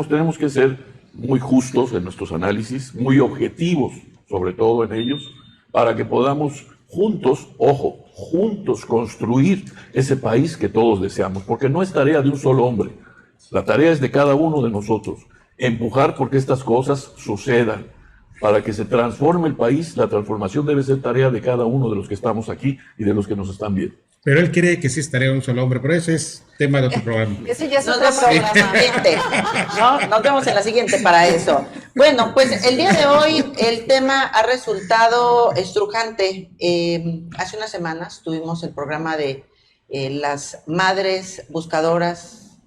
Tenemos que ser muy justos en nuestros análisis, muy objetivos, sobre todo en ellos, para que podamos juntos, ojo, juntos construir ese país que todos deseamos, porque no es tarea de un solo hombre, la tarea es de cada uno de nosotros, empujar porque estas cosas sucedan, para que se transforme el país. La transformación debe ser tarea de cada uno de los que estamos aquí y de los que nos están viendo.
Pero él cree que sí es tarea de un solo hombre, pero ese es tema de otro programa.
Ese ya es otro programa. Nos vemos en la siguiente para eso. Bueno, pues el día de hoy el tema ha resultado estrujante. Hace unas semanas tuvimos el programa de las madres buscadoras,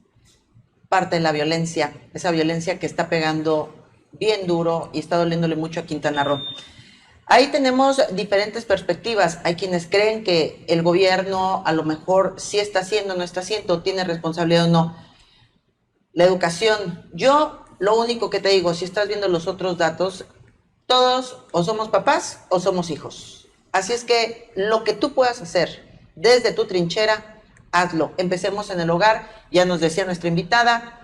parte de la violencia, esa violencia que está pegando bien duro y está doliéndole mucho a Quintana Roo. Ahí tenemos diferentes perspectivas. Hay quienes creen que el gobierno a lo mejor sí está haciendo, no está haciendo, tiene responsabilidad o no. La educación, yo lo único que te digo, si estás viendo los otros datos, todos o somos papás o somos hijos. Así es que lo que tú puedas hacer desde tu trinchera, hazlo. Empecemos en el hogar, ya nos decía nuestra invitada,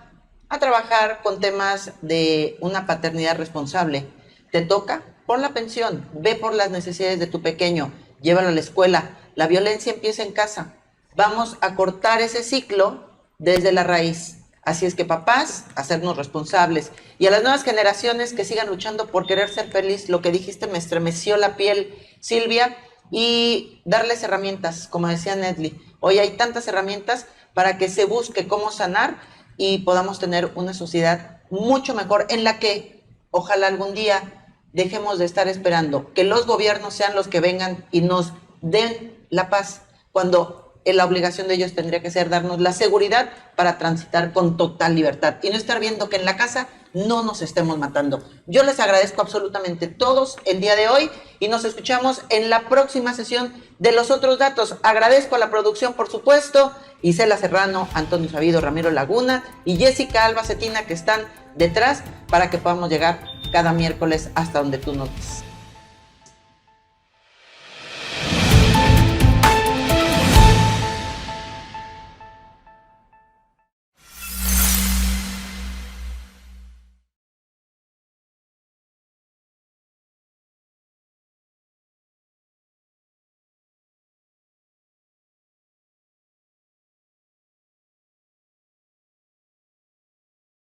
a trabajar con temas de una paternidad responsable. Te toca, pon la pensión, ve por las necesidades de tu pequeño, llévalo a la escuela. La violencia empieza en casa. Vamos a cortar ese ciclo desde la raíz. Así es que papás, hacernos responsables. Y a las nuevas generaciones que sigan luchando por querer ser feliz, lo que dijiste me estremeció la piel, Silvia, y darles herramientas, como decía Nedley. Hoy hay tantas herramientas para que se busque cómo sanar y podamos tener una sociedad mucho mejor en la que ojalá algún día dejemos de estar esperando que los gobiernos sean los que vengan y nos den la paz, cuando la obligación de ellos tendría que ser darnos la seguridad para transitar con total libertad y no estar viendo que en la casa no nos estemos matando. Yo les agradezco absolutamente todos el día de hoy y nos escuchamos en la próxima sesión de los otros datos. Agradezco a la producción, por supuesto, Isela Serrano, Antonio Sabido, Ramiro Laguna y Jessica Alba Cetina, que están detrás para que podamos llegar cada miércoles hasta donde tú nos des.